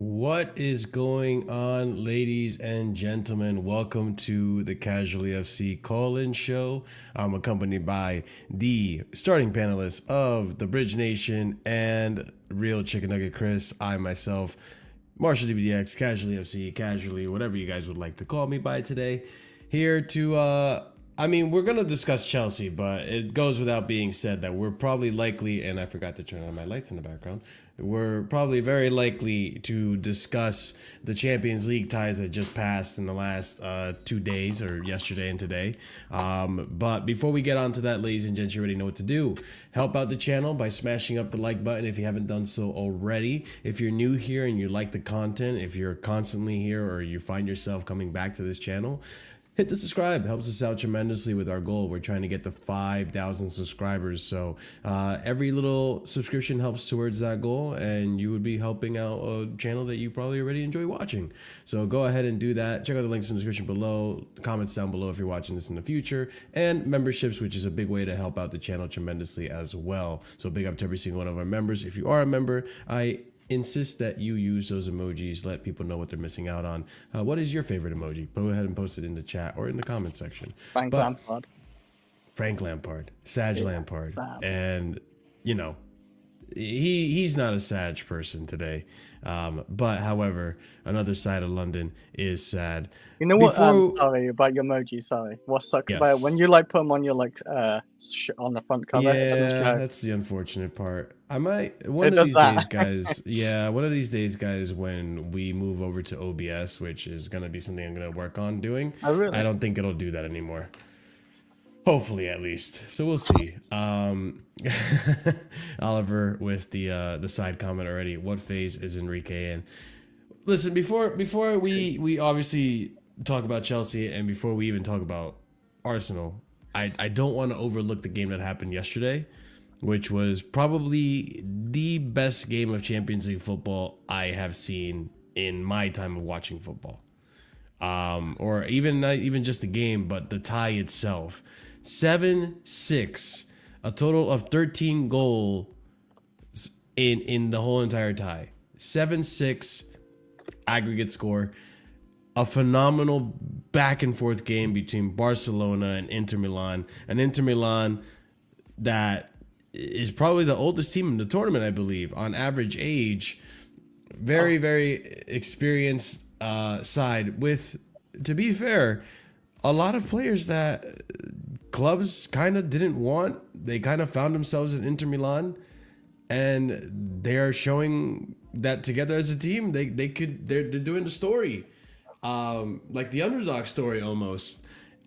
What is going on, ladies and gentlemen? Welcome to the Casually FC call-in show. I'm accompanied by the starting panelists of the Bridge Nation and Real Chicken Nugget Chris. I myself, Marshall DBDX, Casually FC, Casually, whatever you guys would like to call me by today. Here to, we're going to discuss Chelsea, but it goes without being said that we're probably likely, and I forgot to turn on my lights in the background, we're probably very likely to discuss the Champions League ties that just passed in the last 2 days, or yesterday and today. But before we get on to that, ladies and gents, you already know what to do. Help out the channel by smashing up the like button if you haven't done so already. If you're new here and you like the content, if you're constantly here or you find yourself coming back to this channel, hit the subscribe. Helps us out tremendously with our goal. We're trying to get to 5,000 subscribers. So every little subscription helps towards that goal, and you would be helping out a channel that you probably already enjoy watching. So go ahead and do that. Check out the links in the description below, comments down below if you're watching this in the future, and memberships, which is a big way to help out the channel tremendously as well. So big up to every single one of our members. If you are a member, I insist that you use those emojis. Let people know what they're missing out on. What is your favorite emoji? Go ahead and post it in the chat or in the comment section. Frank Lampard. Frank Lampard. Sag Lampard. Sad. And, you know, he's not a Sag person today. But, however, another side of London is sad. You know what? Sorry about your emoji. Sorry. What sucks about it, when you like put them on your on the front cover? Yeah, that's the unfortunate part. I might one of these days, guys. Yeah, one of these days, guys. When we move over to OBS, which is gonna be something I'm gonna work on doing. Oh, really? I don't think it'll do that anymore. Hopefully, at least. So we'll see. Oliver with the side comment already. What phase is Enrique in? Listen, before we obviously talk about Chelsea and before we even talk about Arsenal, I don't want to overlook the game that happened yesterday, which was probably the best game of Champions League football I have seen in my time of watching football. Or even not even just the game, but the tie itself. 7-6, a total of 13 goals in the whole entire tie. 7-6 aggregate score. A phenomenal back and forth game between Barcelona and Inter Milan. An Inter Milan that is probably the oldest team in the tournament, I believe, on average age. Very, very experienced side with, to be fair, a lot of players that clubs kind of didn't want. They kind of found themselves in Inter Milan, and they are showing that together as a team, they're doing the story, like the underdog story almost.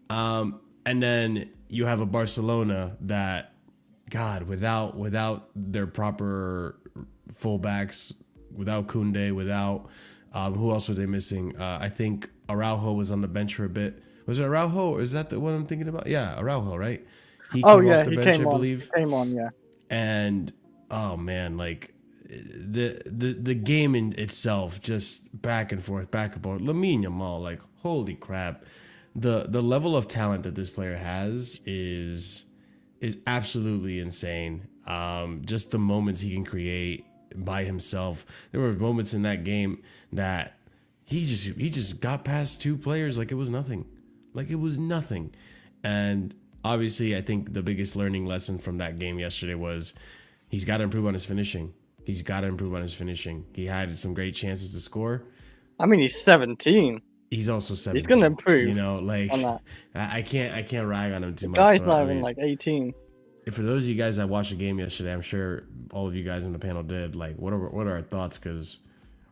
And then you have a Barcelona that, God, without their proper fullbacks, without Koundé, without who else were they missing? I think Araujo was on the bench for a bit. Was it Araujo, or is that the one I'm thinking about? Yeah, Araujo, right? He came off the bench, I believe. He came on, yeah. And oh man, like the game in itself, just back and forth. Lamine Yamal, like holy crap, the level of talent that this player has is absolutely insane. Just the moments he can create by himself. There were moments in that game that he just got past two players like it was nothing. And obviously, I think the biggest learning lesson from that game yesterday was he's got to improve on his finishing. He had some great chances to score. I mean, he's 17. He's also 17. He's gonna improve. You know, like I can't rag on him too much. The guy's not even like 18. For those of you guys that watched the game yesterday, I'm sure all of you guys on the panel did. Like, what are our thoughts? Because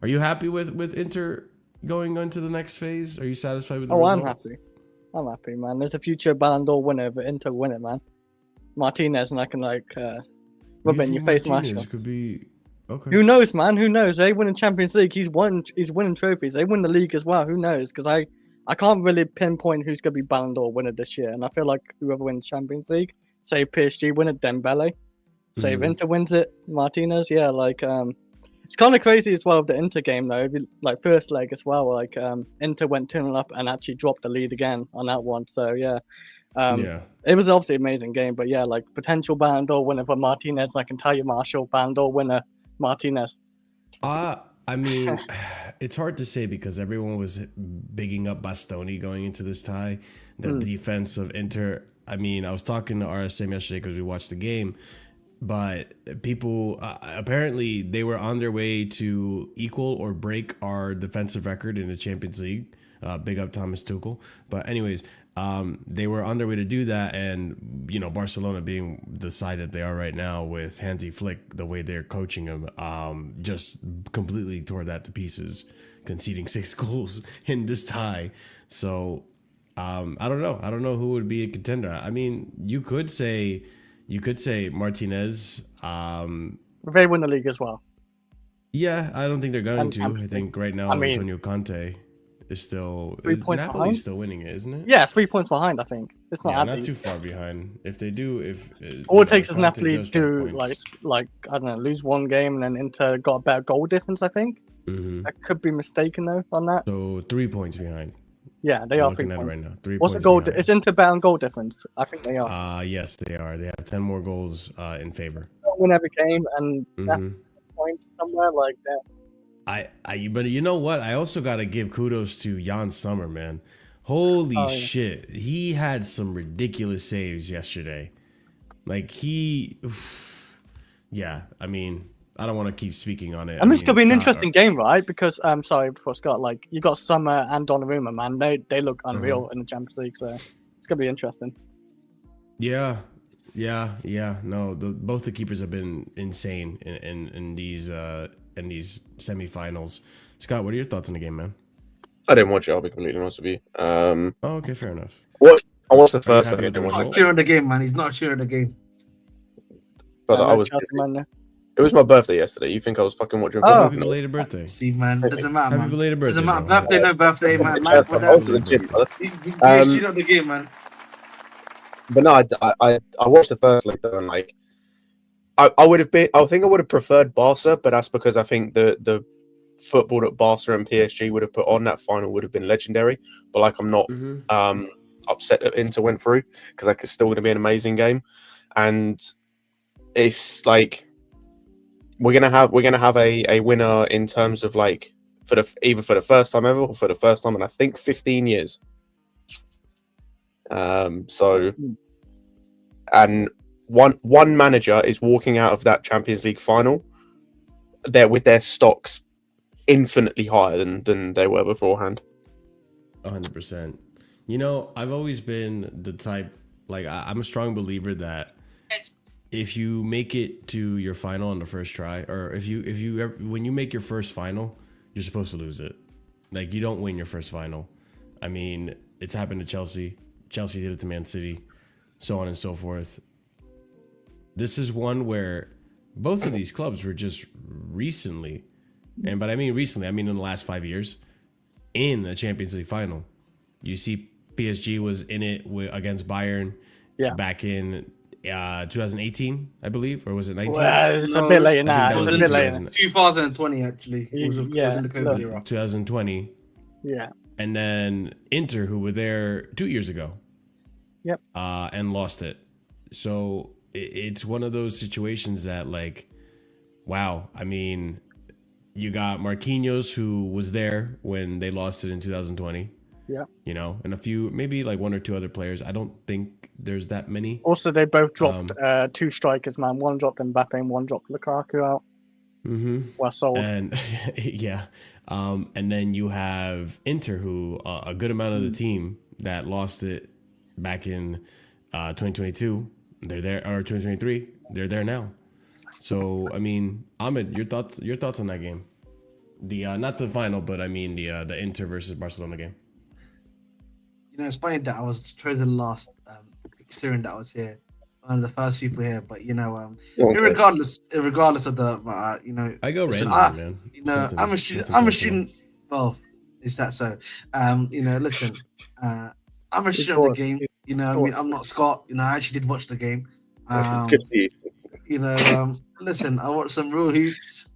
are you happy with Inter going on to the next phase? Are you satisfied with the result? I'm happy. I'm happy, man. There's a future Ballon d'Or winner, but Inter win it, man. Martinez, and I can rub it in your face, Marshall. Could be okay. Who knows, man? Who knows? They win in Champions League. He's winning trophies. They win the league as well. Who knows? Because I can't really pinpoint who's going to be Ballon d'Or winner this year. And I feel like whoever wins Champions League, say PSG win it, Dembele. Say if Inter wins it, Martinez. Yeah, like it's kind of crazy as well, the Inter game though. Like first leg as well, like Inter went 2-0 up and actually dropped the lead again on that one. So yeah, it was obviously an amazing game. But yeah, like potential Ballon d'Or winner for Martinez. I can tell you, Marshall, Ballon d'Or winner Martinez. I mean, it's hard to say because everyone was bigging up Bastoni going into this tie. The defense of Inter. I mean, I was talking to RSM yesterday because we watched the game. But people, apparently, they were on their way to equal or break our defensive record in the Champions League. Big up Thomas Tuchel. But anyways, they were on their way to do that. And, you know, Barcelona being the side that they are right now with Hansi Flick, the way they're coaching them, just completely tore that to pieces, conceding 6 goals in this tie. So I don't know. I don't know who would be a contender. I mean, you could say Martinez. They win the league as well. Yeah, I don't think they're going to. I think right now Antonio Conte is still 3 points Napoli's behind. Still winning it, isn't it? Yeah, 3 points behind. I think it's not too far behind. If they do, all it takes is Napoli to like I don't know, lose one game and then Inter got a better goal difference. I think I could be mistaken though on that. So 3 points behind. Yeah, they are 3 points. right now. What's the goal? Is Inter better on goal difference? I think they are. Yes, they are. They have 10 more goals in favor. Win every game and points somewhere like that. But you know what? I also got to give kudos to Jan Sommer, man. Holy shit. He had some ridiculous saves yesterday. Like yeah, I mean, I don't want to keep speaking on it. I mean, it's going to be an interesting game, right? Because, sorry, before Scott, like, you got Sommer and Donnarumma, man. They look unreal in the Champions League, so it's going to be interesting. Yeah. No, both the keepers have been insane in these semifinals. Scott, what are your thoughts on the game, man? I didn't watch it. I'll be completely honest with you. Okay, fair enough. I watched the first. He's not cheering the game, man. He's not cheering the game. But I was. It was my birthday yesterday. You think I was fucking watching? Happy belated birthday. See, man, doesn't matter, man. Happy belated birthday. Doesn't matter. Birthday, no birthday, man. I was to the gym, brother. Cheer on the game, man. But no, I watched the first leg though, and like I would have been. I think I would have preferred Barca, but that's because I think the football that Barca and PSG would have put on that final would have been legendary. But like, I'm not upset that Inter went through because like it's still going to be an amazing game, and it's like we're gonna have a winner in terms of like either for the first time ever or for the first time in I think 15 years. And one manager is walking out of that Champions League final there with their stocks infinitely higher than they were beforehand. 100%. You know, I've always been the type, like, I'm a strong believer that if you make it to your final on the first try, or when you make your first final, you're supposed to lose it. Like, you don't win your first final. I mean, it's happened to Chelsea. Chelsea did it to Man City, so on and so forth. This is one where both of these clubs were just recently, and but I mean recently, I mean in the last 5 years, in a Champions League final. You see PSG was in it against Bayern back in 2018, I believe, or was it 19? Well, it's a bit later now. It's a bit later. 2020, actually. It was in the COVID era. 2020. Yeah. And then Inter, who were there 2 years ago. Yep. And lost it. So it's one of those situations that, like, wow. I mean, you got Marquinhos, who was there when they lost it in 2020. Yeah. You know, and a few, maybe like one or two other players. I don't think there's that many. Also, they both dropped 2 strikers, man. One dropped Mbappe and one dropped Lukaku out. Well sold. And yeah. And then you have Inter, who a good amount of the team that lost it back in 2022, they're there, or 2023, they're there now. So I mean, Ahmed, your thoughts on that game? The not the final, but I mean the Inter versus Barcelona game. You know, it's funny that I was chosen last, considering that I was here, one of the first people here. But you know, regardless of the, you know, I go random, man. You know, I'm a student. Well, Is that so? Listen, I'm a He's shit on the bored. game. He's I bored. mean, I'm not Scott. I actually did watch the game. Good for you. Listen, I watched some real hoops.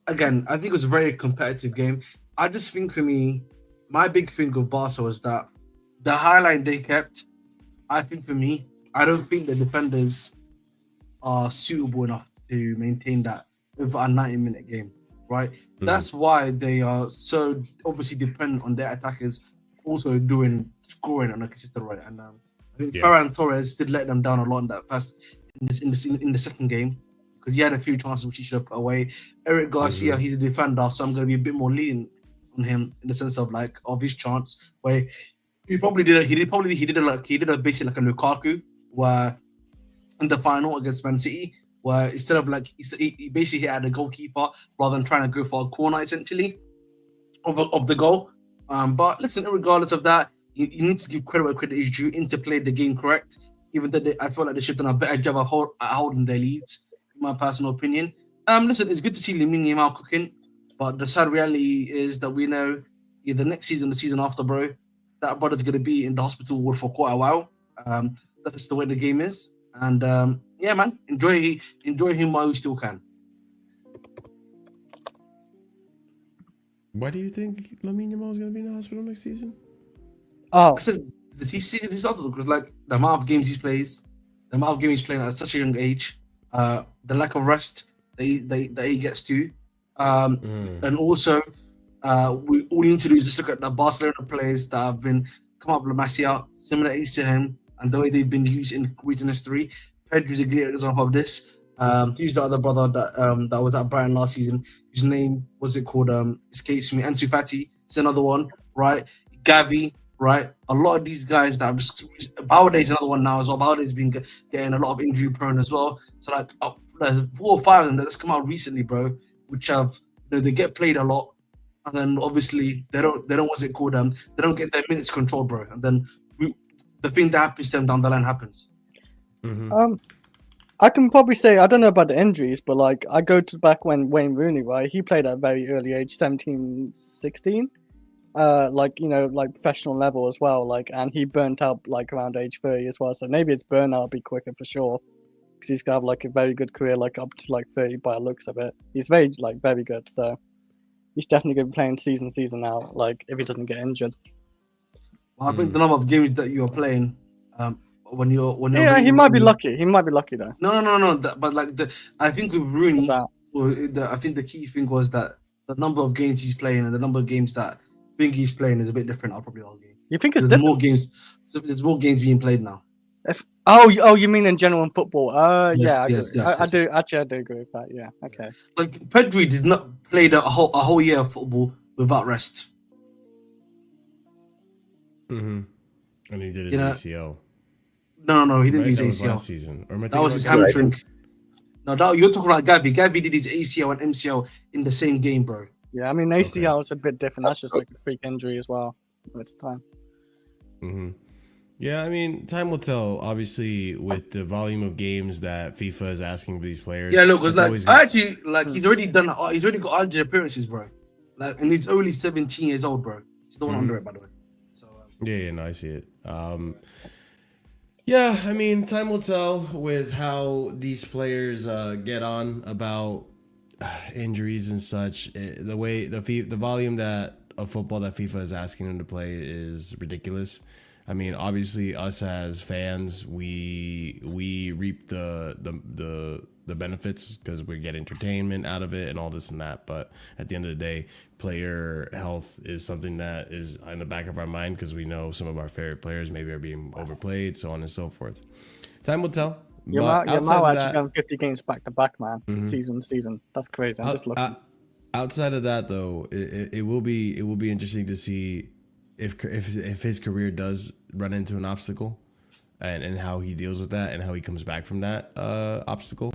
Again, I think it was a very competitive game. I just think for me, my big thing of Barca was that the highlight they kept. I think for me, I don't think the defenders are suitable enough to maintain that over a 90-minute game, right? That's why they are so obviously dependent on their attackers also doing scoring on a consistent rate. And I think Ferran Torres did let them down a lot in that first in the second game because he had a few chances which he should have put away. Eric Garcia, he's a defender, so I'm going to be a bit more lenient on him in the sense of his chance where he did basically like a Lukaku where in the final against Man City, where instead of he basically had a goalkeeper rather than trying to go for a corner essentially of the goal. But listen, regardless of that, you need to give credit where credit is due. Inter played the game correct, even though I feel like they should have done a better job of holding their leads, in my personal opinion. Listen, it's good to see Lamine Yamal cooking, but the sad reality is that we know either next season, the season after, bro, that brother's gonna be in the hospital ward for quite a while. That's just the way the game is. And yeah, man, enjoy him while you still can. Why do you think Lamine Yamal is going to be in the hospital next season? Oh, He's also because the amount of games he plays, the amount of games he's playing at such a young age, the lack of rest that he gets to, and also we all need to do is just look at the Barcelona players that have been come up with La Masia, similar age to him, and the way they've been used in recent history. Pedro's a great example of this. He's the other brother that was at Brighton last season, whose name escapes me. Ansu Fati is another one, right? Gavi, right? A lot of these guys that have just Balde's another one now as well. Balde's been getting a lot of injury prone as well. So there's 4 or 5 of them that's come out recently, bro, which have they get played a lot, and then obviously they don't they don't get their minutes controlled, bro, and then the thing that happens to them down the line happens. I can probably say I don't know about the injuries, but I go to back when Wayne Rooney, right? He played at a very early age, 17, 16, professional level as well, and he burnt out around age 30 as well. So maybe his burnout will be quicker for sure, because he's got a very good career, up to 30 by the looks of it. He's very very good, so he's definitely going to be playing season out, if he doesn't get injured. Well, I think the number of games that you are playing, when you're he might be lucky. He might be lucky though. No. I think with Rooney, I think the key thing was that the number of games he's playing and the number of games that Bingy's playing is a bit different. I'll probably argue. You think it's there's more games? So there's more games being played now. You mean in general in football? Yes. I do agree with that. Yeah, okay. Pedri did not play a whole year of football without rest. And he did his ACL. No, he didn't do his ACL ACL. Last season. Or that was his hamstring. No, you're talking about Gavi. Gavi did his ACL and MCL in the same game, bro. Yeah, I mean ACL is a bit different. That's just a freak injury as well. It's time. Yeah, I mean, time will tell. Obviously, with the volume of games that FIFA is asking of these players. Yeah, look, because he's already got 100 appearances, bro. And he's only 17 years old, bro. He's the one under it, by the way. So no, I see it. Yeah, I mean, time will tell with how these players get on about injuries and such. The way the volume of football that FIFA is asking them to play is ridiculous. I mean, obviously, us as fans, we reap the benefits because we get entertainment out of it and all this and that. But at the end of the day, player health is something that is in the back of our mind because we know some of our favorite players maybe are being overplayed, so on and so forth. Time will tell. Yamal actually done 50 games back to back, man. Season. That's crazy. I'm just looking. Outside of that, though, it will be interesting to see if his career does run into an obstacle, and how he deals with that and how he comes back from that obstacle.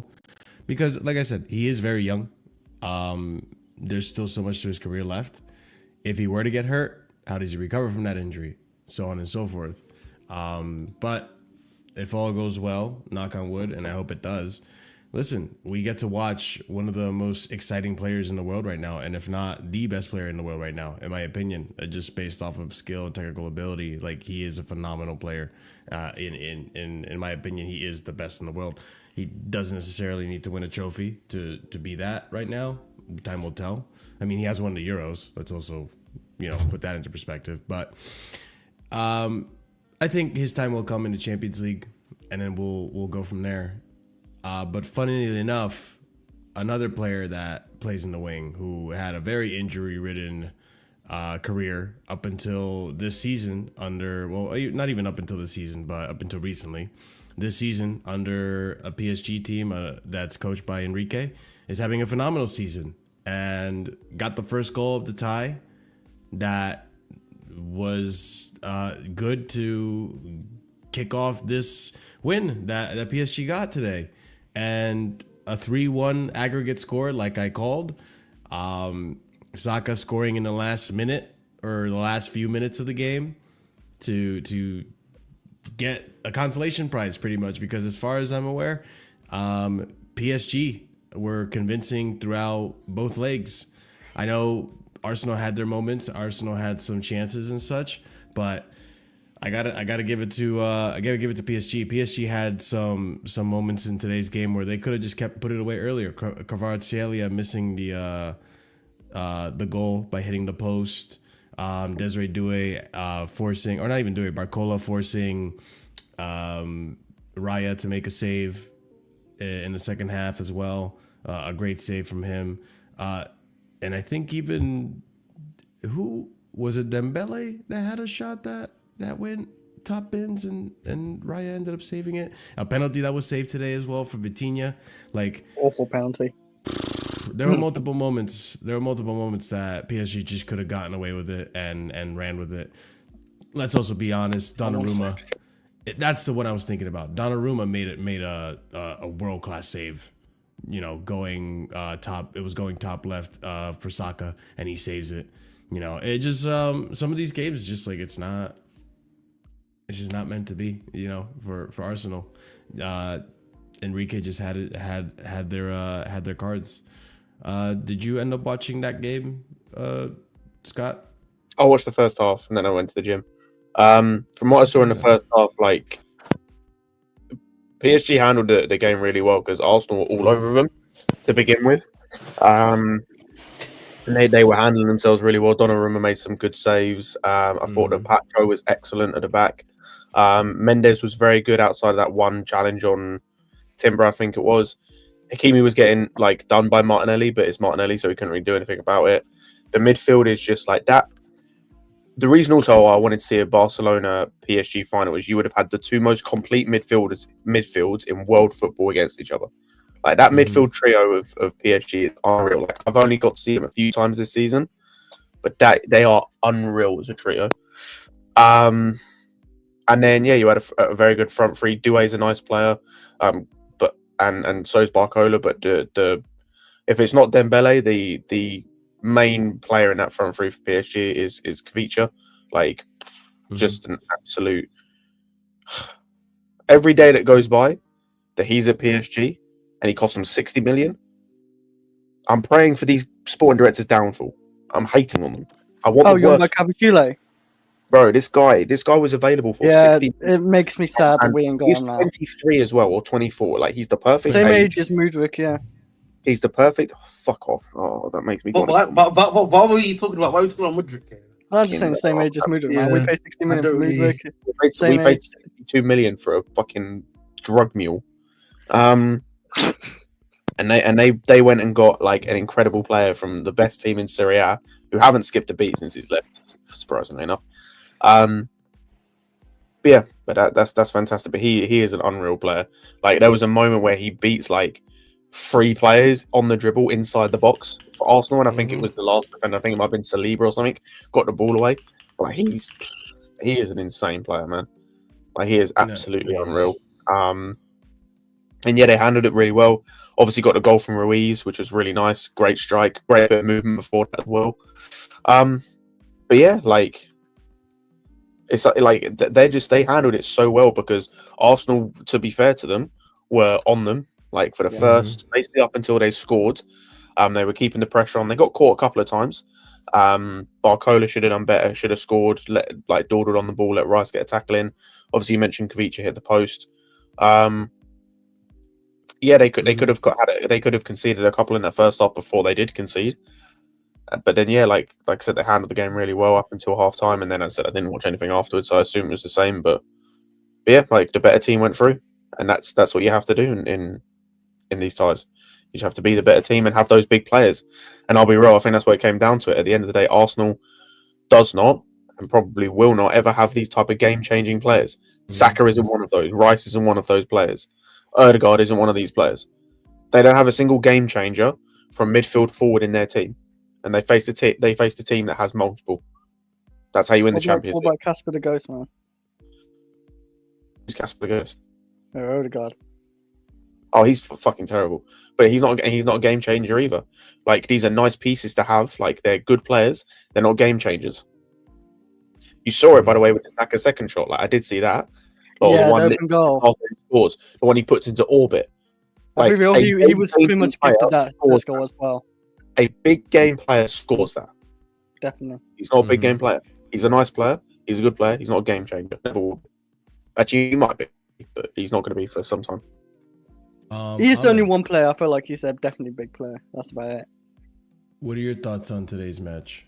Because, like I said, he is very young. There's still so much to his career left. If he were to get hurt, how does he recover from that injury? So on and so forth. But if all goes well, knock on wood, and I hope it does, listen, we get to watch one of the most exciting players in the world right now, and if not the best player in the world right now, in my opinion, just based off of skill and technical ability. Like, he is a phenomenal player. In my opinion, he is the best in the world. He doesn't necessarily need to win a trophy to be that right now. Time will tell. I mean, he has won the Euros. Let's also, put that into perspective. But I think his time will come in the Champions League, and then we'll go from there. But funnily enough, another player that plays in the wing who had a very injury-ridden career up until this season not even up until this season, but up until recently. This season under a PSG team that's coached by Enrique is having a phenomenal season and got the first goal of the tie that was good to kick off this win that PSG got today. And a 3-1 aggregate score, like I called. Saka scoring in the last minute or the last few minutes of the game to get a consolation prize, pretty much, because as far as I'm aware, PSG were convincing throughout both legs. I know Arsenal had their moments. Arsenal had some chances and such, but I gotta give it to PSG. PSG had some moments in today's game where they could have just put it away earlier. Kvaratskhelia missing the goal by hitting the post. Desiree Doué forcing, or not even Doué, Barcola forcing Raya to make a save in the second half as well. A great save from him. And I think even, who was it, Dembele that had a shot that went top bins and Raya ended up saving it. A penalty that was saved today as well for Vitinha. Like, awful penalty. There were multiple moments. There were multiple moments that PSG just could have gotten away with it and ran with it. Let's also be honest. Donnarumma. That's the one I was thinking about. Donnarumma made a world class save. Going top. It was going top left for Saka, and he saves it. It just some of these games just like it's just not meant to be. For Arsenal. Enrique just had their cards. Did you end up watching that game, Scott? I watched the first half and then I went to the gym. From what I saw in the first half, like PSG handled the game really well because Arsenal were all over them to begin with. And they were handling themselves really well. Donnarumma made some good saves. I thought that Pacho was excellent at the back. Mendes was very good outside of that one challenge on Timber, I think it was. Hakimi was getting done by Martinelli, but it's Martinelli, so he couldn't really do anything about it. The midfield is just like that. The reason also I wanted to see a Barcelona PSG final is you would have had the two most complete midfields in world football against each other. Like that midfield trio of PSG is unreal. Like I've only got to see them a few times this season, but they are unreal as a trio. And then you had a very good front three. Doué is a nice player, but so is Barcola. But the if it's not Dembele, the main player in that front three for PSG is Kvicha. Just an absolute. Every day that goes by that he's at PSG and he cost them 60 million. I'm praying for these sporting directors' downfall. I'm hating on them. I want the you're worst. Cavachile. Bro, this guy was available for 60. It makes me sad that we ain't got He's him now. 23 as well, or 24. Like he's the perfect Same age. age as Mudryk, yeah. He's the perfect. Fuck off! Oh, that makes me. But why were you talking about? Why were you talking about Mudryk? I'm just saying the same age as Mudryk, man. We paid 60 million for Mudryk. We paid 62 million for a fucking drug mule. And they went and got an incredible player from the best team in Serie A who haven't skipped a beat since he's left, surprisingly enough. But that's fantastic. But he is an unreal player. There was a moment where he beats 3 players on the dribble inside the box for Arsenal, and I think it was the last defender. I think it might have been Saliba or something. Got the ball away. He is an insane player, man. He is absolutely unreal. And they handled it really well. Obviously got the goal from Ruiz, which was really nice. Great strike, great bit of movement before that as well. But yeah, it's they handled it so well because Arsenal, to be fair to them, were on them. Like for the Yeah. first, basically up until they scored, they were keeping the pressure on. They got caught a couple of times. Barcola should have done better. Should have scored. Dawdled on the ball. Let Rice get a tackle in. Obviously, you mentioned Kavicha hit the post. Yeah, they could have they could have conceded a couple in that first half before they did concede. But then, yeah, like I said, they handled the game really well up until half time, and then I said I didn't watch anything afterwards, so I assume it was the same. But yeah, like the better team went through, and that's what you have to do in these ties. You just have to be the better team and have those big players. And I'll be real, I think that's what it came down to. It at the end of the day, Arsenal does not and probably will not ever have these type of game-changing players. Saka isn't one of those. Rice isn't one of those players. Odegaard isn't one of these players. They don't have a single game changer from midfield forward in their team, and they face a team that has multiple. That's how you win the Champions What League. about Casper the Ghost, man? Who's Casper the Ghost? Oh, Odegaard. Oh, he's fucking terrible. But he's not a game changer either. Like, these are nice pieces to have. Like, they're good players. They're not game changers. You saw it, by the way, with the Saka second shot. Like, I did see that. Or Yeah, the one the open goal. after he scores, the one he puts into orbit. I think Like, he was pretty much player gifted that scores goal as well. A big game player scores that. Definitely. He's not a big game player. He's a nice player. He's a good player. He's not a game changer. Never will be. Actually, he might be, but he's not going to be for some time. He's the only one player I feel like he's a definitely big player. That's about it. What are your thoughts on today's match?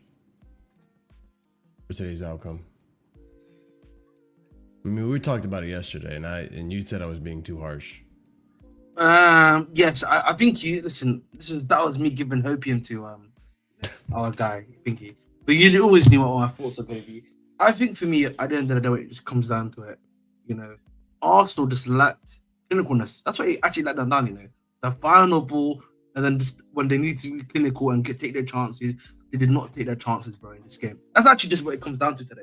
For today's outcome? I mean, we talked about it yesterday, and you said I was being too harsh. Yes, I think that was me giving hopium to our guy Pinky. But you always knew what my thoughts were going to be. I think for me, at the end of the day, it just comes down to it. Arsenal just lacked clinicalness. That's why he actually let them down. The final ball, and then just when they need to be clinical and take their chances, they did not take their chances, bro, in this game. That's actually just what it comes down to today.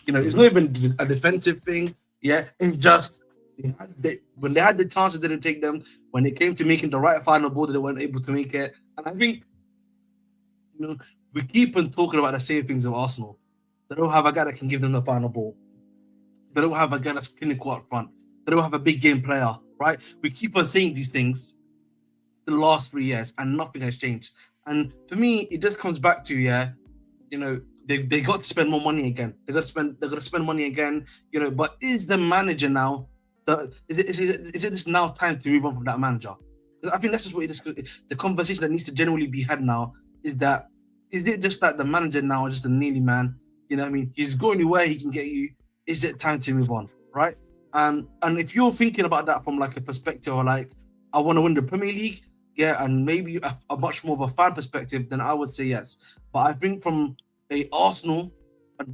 It's not even a defensive thing. Yeah, it's just when they had the chances, they didn't take them. When it came to making the right final ball, they weren't able to make it. And I think, we keep on talking about the same things of Arsenal. They don't have a guy that can give them the final ball. They don't have a guy that's clinical up front. They don't have a big game player, right? We keep on saying these things the last 3 years, and nothing has changed. And for me, it just comes back to they got to spend more money again. They're gonna spend money again. But is the manager now? Is it just now time to move on from that manager? I think that's just what the conversation that needs to generally be had now. Is it just that the manager now is just a nearly man? He's going anywhere he can get you. Is it time to move on, right? And if you're thinking about that from like a perspective of like, I want to win the Premier League, yeah, and maybe a much more of a fan perspective, then I would say yes. But I think from a Arsenal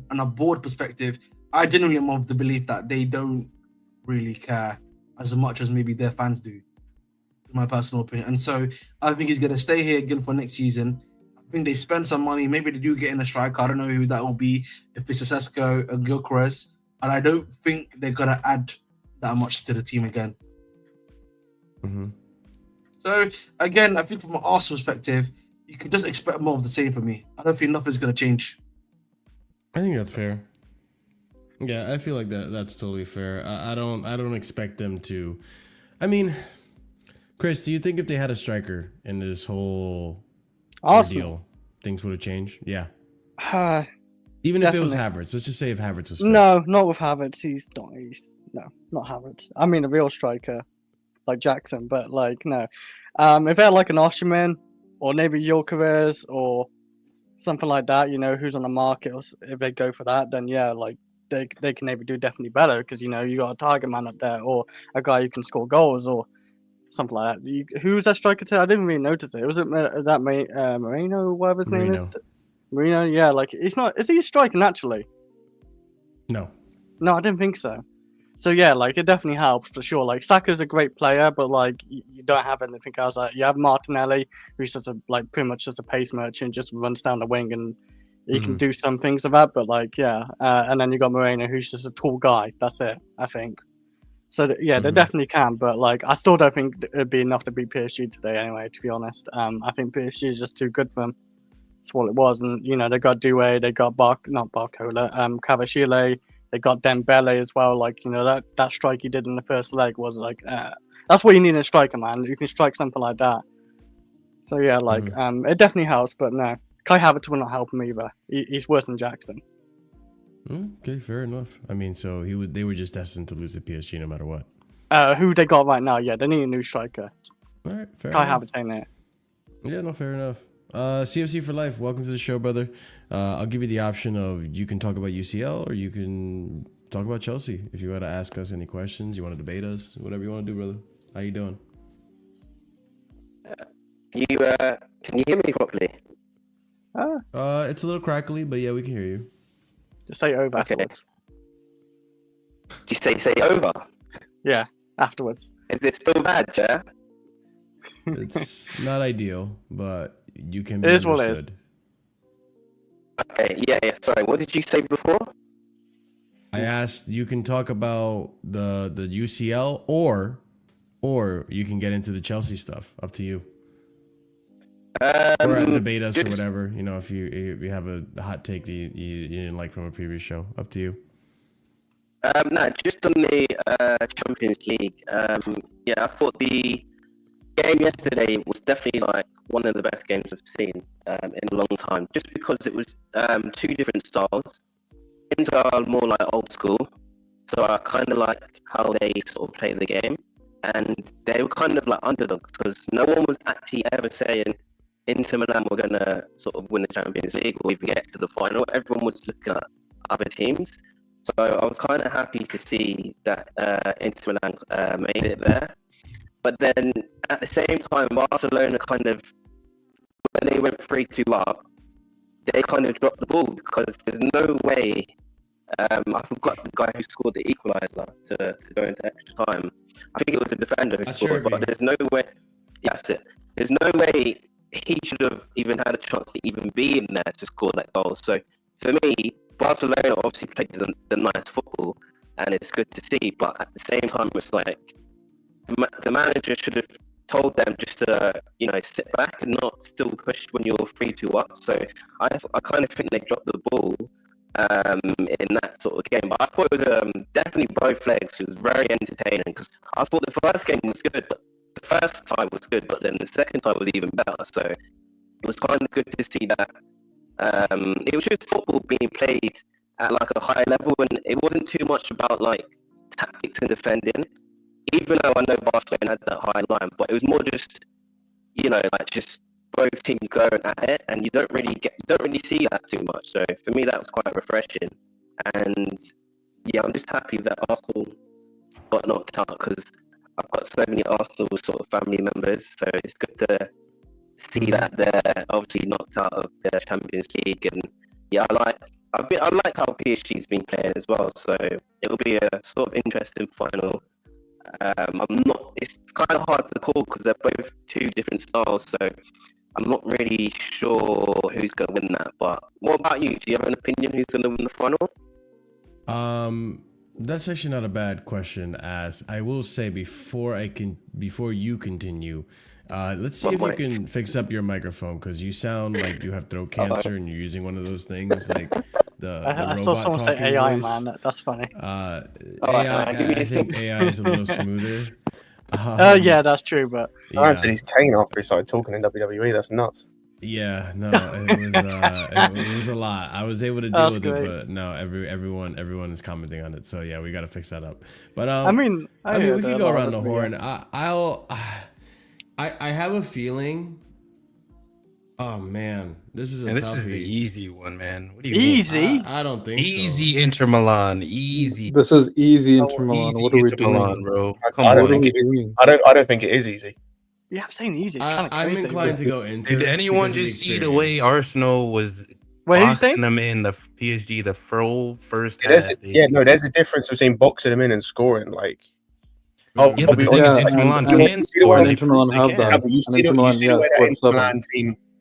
and a board perspective, I genuinely am of the belief that they don't really care as much as maybe their fans do, in my personal opinion. And so I think he's going to stay here again for next season. I think they spend some money. Maybe they do get in a striker. I don't know who that will be, if it's a Sesko or Gyökeres. And I don't think they're going to add that much to the team again. Mm-hmm. So, again, I think from an Arsenal perspective, you can just expect more of the same from me. I don't think nothing's going to change. I think that's fair. Yeah, I feel like that's totally fair. I don't expect them to. I mean, Chris, do you think if they had a striker in this whole ordeal, things would have changed? Yeah. Even Definitely. if it was Havertz, let's just say if Havertz was fit. No, not with Havertz. Not Havertz. I mean, a real striker like Jackson, but like no. If they had like an Osimhen or maybe Gyökeres or something like that, who's on the market, or if they go for that, then yeah, like they can maybe do definitely better because you got a target man up there or a guy who can score goals or something like that. Who was that striker to? I didn't really notice it. Was it that Moreno, whatever his name is? Marino, yeah, like it's not. Is he striking naturally? No, I didn't think so. So yeah, like it definitely helps for sure. Like Saka's a great player, but like you don't have anything else. Like you have Martinelli, who's just pretty much just a pace merchant, just runs down the wing and he can do some things of that. But like and then you got Moreno, who's just a tall guy. That's it, I think. So they definitely can, but like I still don't think it'd be enough to beat PSG today. Anyway, to be honest, I think PSG is just too good for them. That's what it was, and they got Doué, they got not Barcola, Cavachile, They got Dembele as well. Like, you know, that strike he did in the first leg was like, that's what you need in a striker, man. You can strike something like that. So yeah, like, it definitely helps. But no, Kai Havertz will not help him either. He's worse than Jackson. Okay, fair enough. I mean, so they were just destined to lose to PSG no matter what. Who they got right now? Yeah, they need a new striker. All right, fair Kai enough. Havertz ain't it. Yeah, no, fair enough. CFC for life. Welcome to the show, brother. I'll give you the option of you can talk about UCL or you can talk about Chelsea. If you want to ask us any questions, you want to debate us, whatever you want to do, brother. How you doing? Can you hear me properly? It's a little crackly, but yeah, we can hear you. Just say over Okay. afterwards. Did you say over? Yeah, afterwards. Is it still bad, yeah? It's not ideal, but you can be It is what it is. understood. Okay, yeah, sorry, what did you say before? I asked you can talk about the UCL or you can get into the Chelsea stuff. Up to you. Or debate us or whatever. You know, if you have a hot take that you didn't like from a previous show. Up to you. No, just on the Champions League. Yeah, I thought the game yesterday was definitely like one of the best games I've seen in a long time. Just because it was two different styles. Inter are more like old school, so I kind of like how they sort of play the game, and they were kind of like underdogs because no one was actually ever saying Inter Milan were gonna sort of win the Champions League or even get to the final. Everyone was looking at other teams. So I was kind of happy to see that Inter Milan made it there. But then at the same time, Barcelona kind of, when they went 3-2 up, they kind of dropped the ball because there's no way, I forgot the guy who scored the equaliser to go into extra time. I think it was a defender who scored, but there's no way, that's it. There's no way he should have even had a chance to even be in there to score that goal. So for me, Barcelona obviously played the nice football, and it's good to see. But at the same time, it's like the manager should have told them just to, you know, sit back and not still push when you're 3-2 up. So I kind of think they dropped the ball in that sort of game. But I thought it was definitely both legs. It was very entertaining because I thought the first game was good, but the first time was good, but then the second time was even better. So it was kind of good to see that. It was just football being played at like a high level, and it wasn't too much about like tactics and defending. Even though I know Barcelona had that high line, but it was more just, you know, like just both teams going at it, and you don't really see that too much. So for me, that was quite refreshing. And yeah, I'm just happy that Arsenal got knocked out because I've got so many Arsenal sort of family members, so it's good to see that they're obviously knocked out of the Champions League. And yeah, I like how PSG's been playing as well. So it'll be a sort of interesting final. It's kind of hard to call because they're both two different styles. So I'm not really sure who's going to win that. But what about you? Do you have an opinion who's going to win the final? That's actually not a bad question. As I will say before you continue, let's see if you can fix up your microphone because you sound like you have throat cancer and you're using one of those things like the I robot saw someone say talking AI, voice. man. That's funny. AI, I think AI is a little smoother. Yeah, that's true, but Aaron said he's cane after he started talking in WWE. That's nuts. Yeah, no, it was a lot. I was able to deal with great. it, but no, everyone is commenting on it. So yeah, we got to fix that up. But I mean, we can go around the horn. I have a feeling. Oh man, this is this is the easy one, man. What do you easy? I don't think easy Inter Milan, easy. This is easy Inter Milan. Easy What are we Inter doing? Milan, bro. I don't think it is. I don't think it is easy. Yeah, I'm saying easy. I'm inclined to go into. Did anyone just see the way Arsenal was Wait, who's boxing saying? them in the PSG the first There's half? there's a difference between boxing them in and scoring. Like, Yeah, but the thing is, Inter Milan can score. And Inter Milan have that.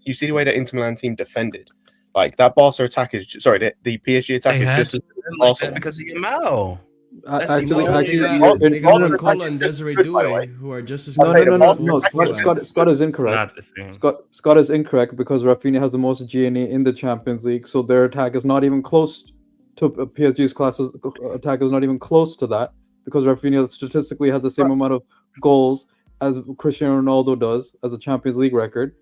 you see the way that Inter Milan team defended. Like that Barca attack is the PSG attack is just like that because of Yamal. They got Cola and Desiree Doué, who are just as No. Scott is incorrect. Scott is incorrect because Rafinha has the most GNA in the Champions League, so their attack is not even close to PSG's attack is not even close to that, because Rafinha statistically has the same amount of goals as Cristiano Ronaldo does as a Champions League record.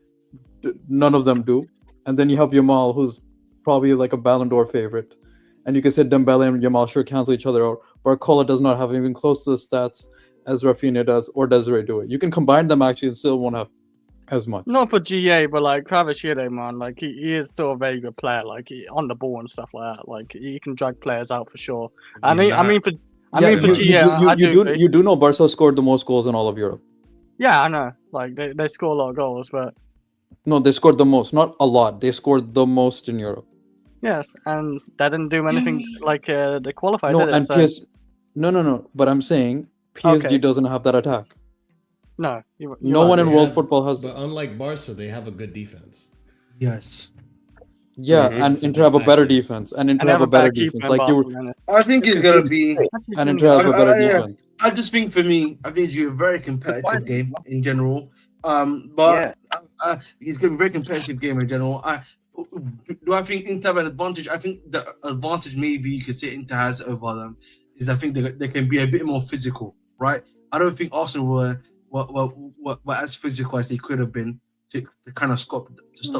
None of them do. And then you have Yamal, who's probably like a Ballon d'Or favorite. And you can say Dembele and Yamal sure cancel each other out. Barcola does not have even close to the stats as Rafinha does or Desiree do it. You can combine them actually and still won't have as much. Not for GA, but like Kvaratskhelia, man, like he is still a very good player, like on the ball and stuff like that. Like he can drag players out for sure. I mean for GA, you do know Barca scored the most goals in all of Europe. Yeah, I know. Like they score a lot of goals, but no, they scored the most, not a lot. They scored the most in Europe. Yes, and that didn't do anything like they qualified. No, did and it? So... no. But I'm saying PSG doesn't have that attack. No, no one in world football has. But unlike Barca, they have a good defense. Yes. Yeah, and Inter have a better defense, and Inter have a better defense. Like I think it's gonna be. And Inter have a better defense. I just think for me, I think it's gonna be a very competitive game in general. But it's gonna be a very competitive game in general. Do I think Inter have an advantage? I think the advantage maybe you could say Inter has over them is I think they can be a bit more physical, right? I don't think Arsenal were as physical as they could have been to kind of stop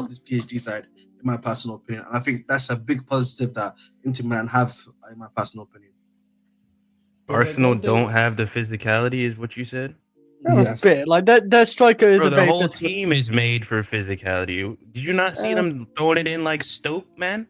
this PSG side, in my personal opinion. And I think that's a big positive that Inter Milan have, in my personal opinion. Arsenal don't have the physicality, is what you said? Yes. A bit. Like their striker is the whole team is made for physicality. Did you not see them throwing it in like Stoke, man?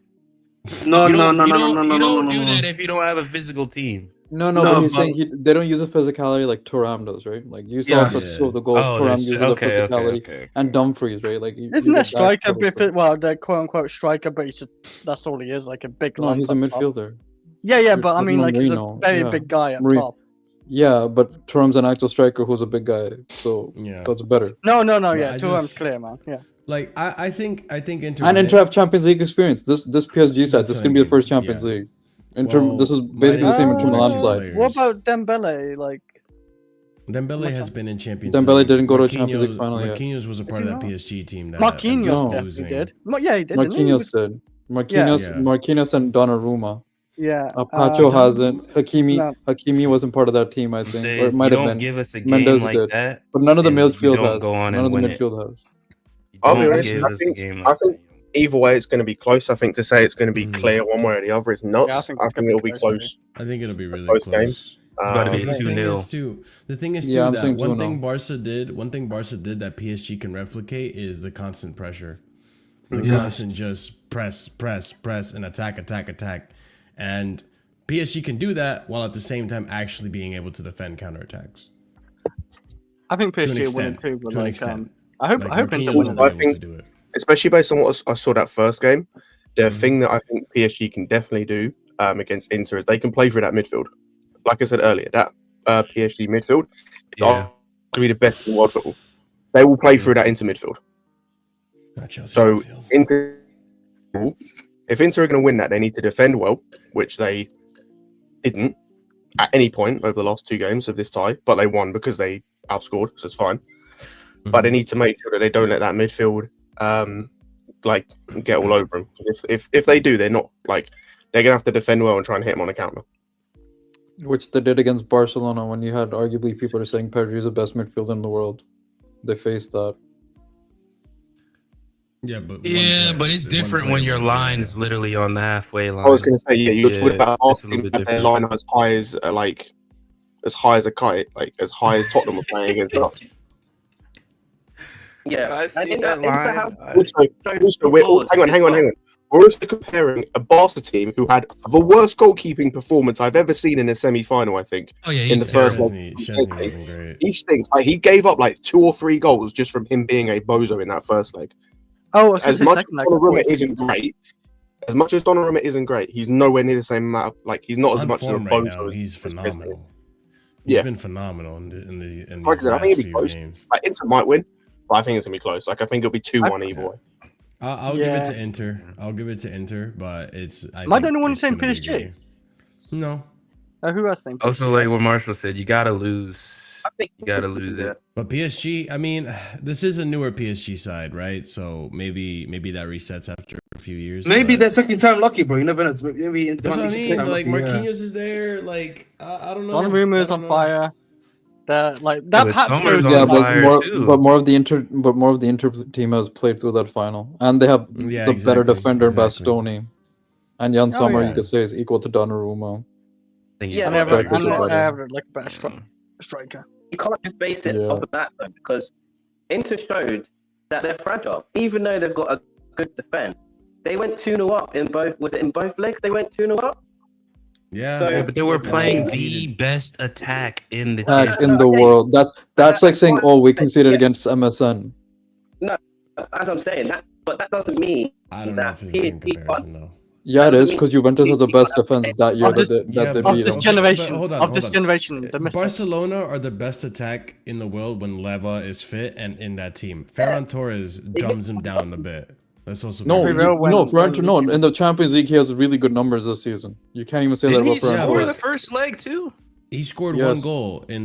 No. You don't do that if you don't have a physical team. No, but he's saying they don't use the physicality like Thuram does, right? Like you saw the goals. Thuram uses the physicality, and Dumfries, right? Like isn't a striker a bit? Well, the quote unquote striker, but that's all he is, like a big. No, he's a midfielder. Yeah, but I mean, like he's a very big guy up top. Yeah, but Thuram's an actual striker who's a big guy, so that's better. No, yeah, Thuram's clear, man. Yeah. Like I think Inter and Inter have Champions League experience. This PSG side, this is gonna be the first Champions League. This is basically the same Inter Milan side. What about Dembele? Like Dembele has been in Champions Dembele League. Didn't go to Champions League final yet. Marquinhos was a part of that PSG team. Marquinhos definitely did. Yeah, he did. Marquinhos did. Marquinhos and Donnarumma. Yeah. Pacho hasn't. Hakimi wasn't part of that team, I think. Or it might have been. Give us a game Mendes like did. that. But none of the midfield has. None of the midfield has. I'll be honest, I think either way it's going to be close. I think to say it's going to be clear one way or the other is nuts. I think it'll be close. I think it'll be really close. Game. It's about to be 2-0. The thing is, that one thing Barca did that PSG can replicate is the constant pressure. The constant just press, and attack. And PSG can do that while at the same time actually being able to defend counterattacks. I think PSG will win too, but I hope Inter win. I think, especially based on what I saw that first game, the thing that I think PSG can definitely do against Inter is they can play through that midfield. Like I said earlier, that PSG midfield is going to be the best in world football. They will play through that Inter midfield. So if Inter are going to win that, they need to defend well, which they didn't at any point over the last two games of this tie, but they won because they outscored, so it's fine. But they need to make sure that they don't let that midfield get all over them. Because if they do, they're not they're gonna have to defend well and try and hit them on a counter. Which they did against Barcelona when you had arguably people are saying Pedri is the best midfielder in the world. They faced that. Yeah, but it's different when your line is literally on the halfway line. I was gonna say, you're talking about asking that their line as high as a kite, as high as Tottenham were playing against us. Yeah, I see that line. Also, hang on. We're also comparing a Barca team who had the worst goalkeeping performance I've ever seen in a semi-final. I think. Oh yeah, in the first leg, he stinks. He gave up 2 or 3 goals just from him being a bozo in that first leg. Oh, as much as Donnarumma isn't great, he's nowhere near the same amount of, he's not as much as a bozo. He's phenomenal. He's been phenomenal in the I think it'll be close. Games. Inter might win, but I think it's gonna be close. I think it'll be 2-1 either way. I'll give it to Inter. But it's. Am I the only one saying PSG? No. Who else saying PSG? Also, like what Marshall said, you gotta lose. I think you gotta lose it. But PSG, I mean, this is a newer PSG side, right? So maybe that resets after a few years. Maybe but- that second time lucky, bro. You never know. Maybe That's what I mean. Like lucky, yeah. Marquinhos is there. Like I don't know. Donnarumma is I on don't know. fire. That that but patch Sommer's goes on Yeah, fire too. but more of the Inter team has played through that final, and they have Yeah, the better exactly, defender exactly. Bastoni, and Jan Oh, Sommer yeah. you could say is equal to Donnarumma. I think Yeah, and he's they have, better. Strikers are better. like a better striker. You can't just base it Yeah. off of that though, because Inter showed that they're fragile, even though they've got a good defense. They went 2-0 up in both. Was it in both legs? They went 2-0 up. Yeah, So- Yeah, but they were playing the conceded. best attack in the Attack team. in the Okay. world. That's like saying, oh, we conceded against MSN. As I'm saying that, but that doesn't mean I don't know that if it's the same PSG comparison though. Yeah, it is because Juventus had the best defense that year Of this- that they but- beat Of this them. generation, but hold on, of hold this on. generation, the misfits. Barcelona are the best attack in the world when Leva is fit and in that team. Ferran Torres dumbs him down a bit. That's also No, Very well when- no. In the Champions League, he has really good numbers this season. You can't even say Didn't that he about Ferran score Torres. the first leg too? He scored Yes. one goal out of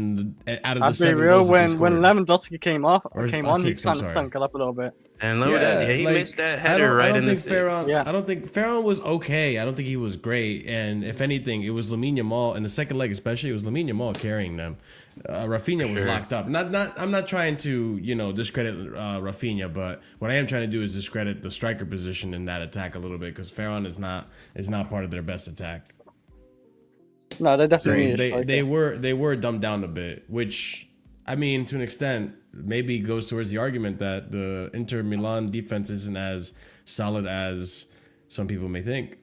the I'll be 7 real. goals that he When scored. Lewandowski came Or on, he 6, I'm kind of sorry. stunk it up a little bit. And look at that. Yeah, he like, missed that I header don't- I right don't in the think six. Ferran, Yeah. I don't think Ferran was okay. I don't think he was great. And if anything, it was Lamine Yamal in the second leg, especially. It was Lamine Yamal carrying them. Rafinha was Sure. locked up. I'm not trying to discredit Rafinha, but what I am trying to do is discredit the striker position in that attack a little bit because Ferran is not part of their best attack. No, they So definitely need a striker. they were dumbed down a bit, which I mean to an extent maybe goes towards the argument that the Inter Milan defense isn't as solid as some people may think.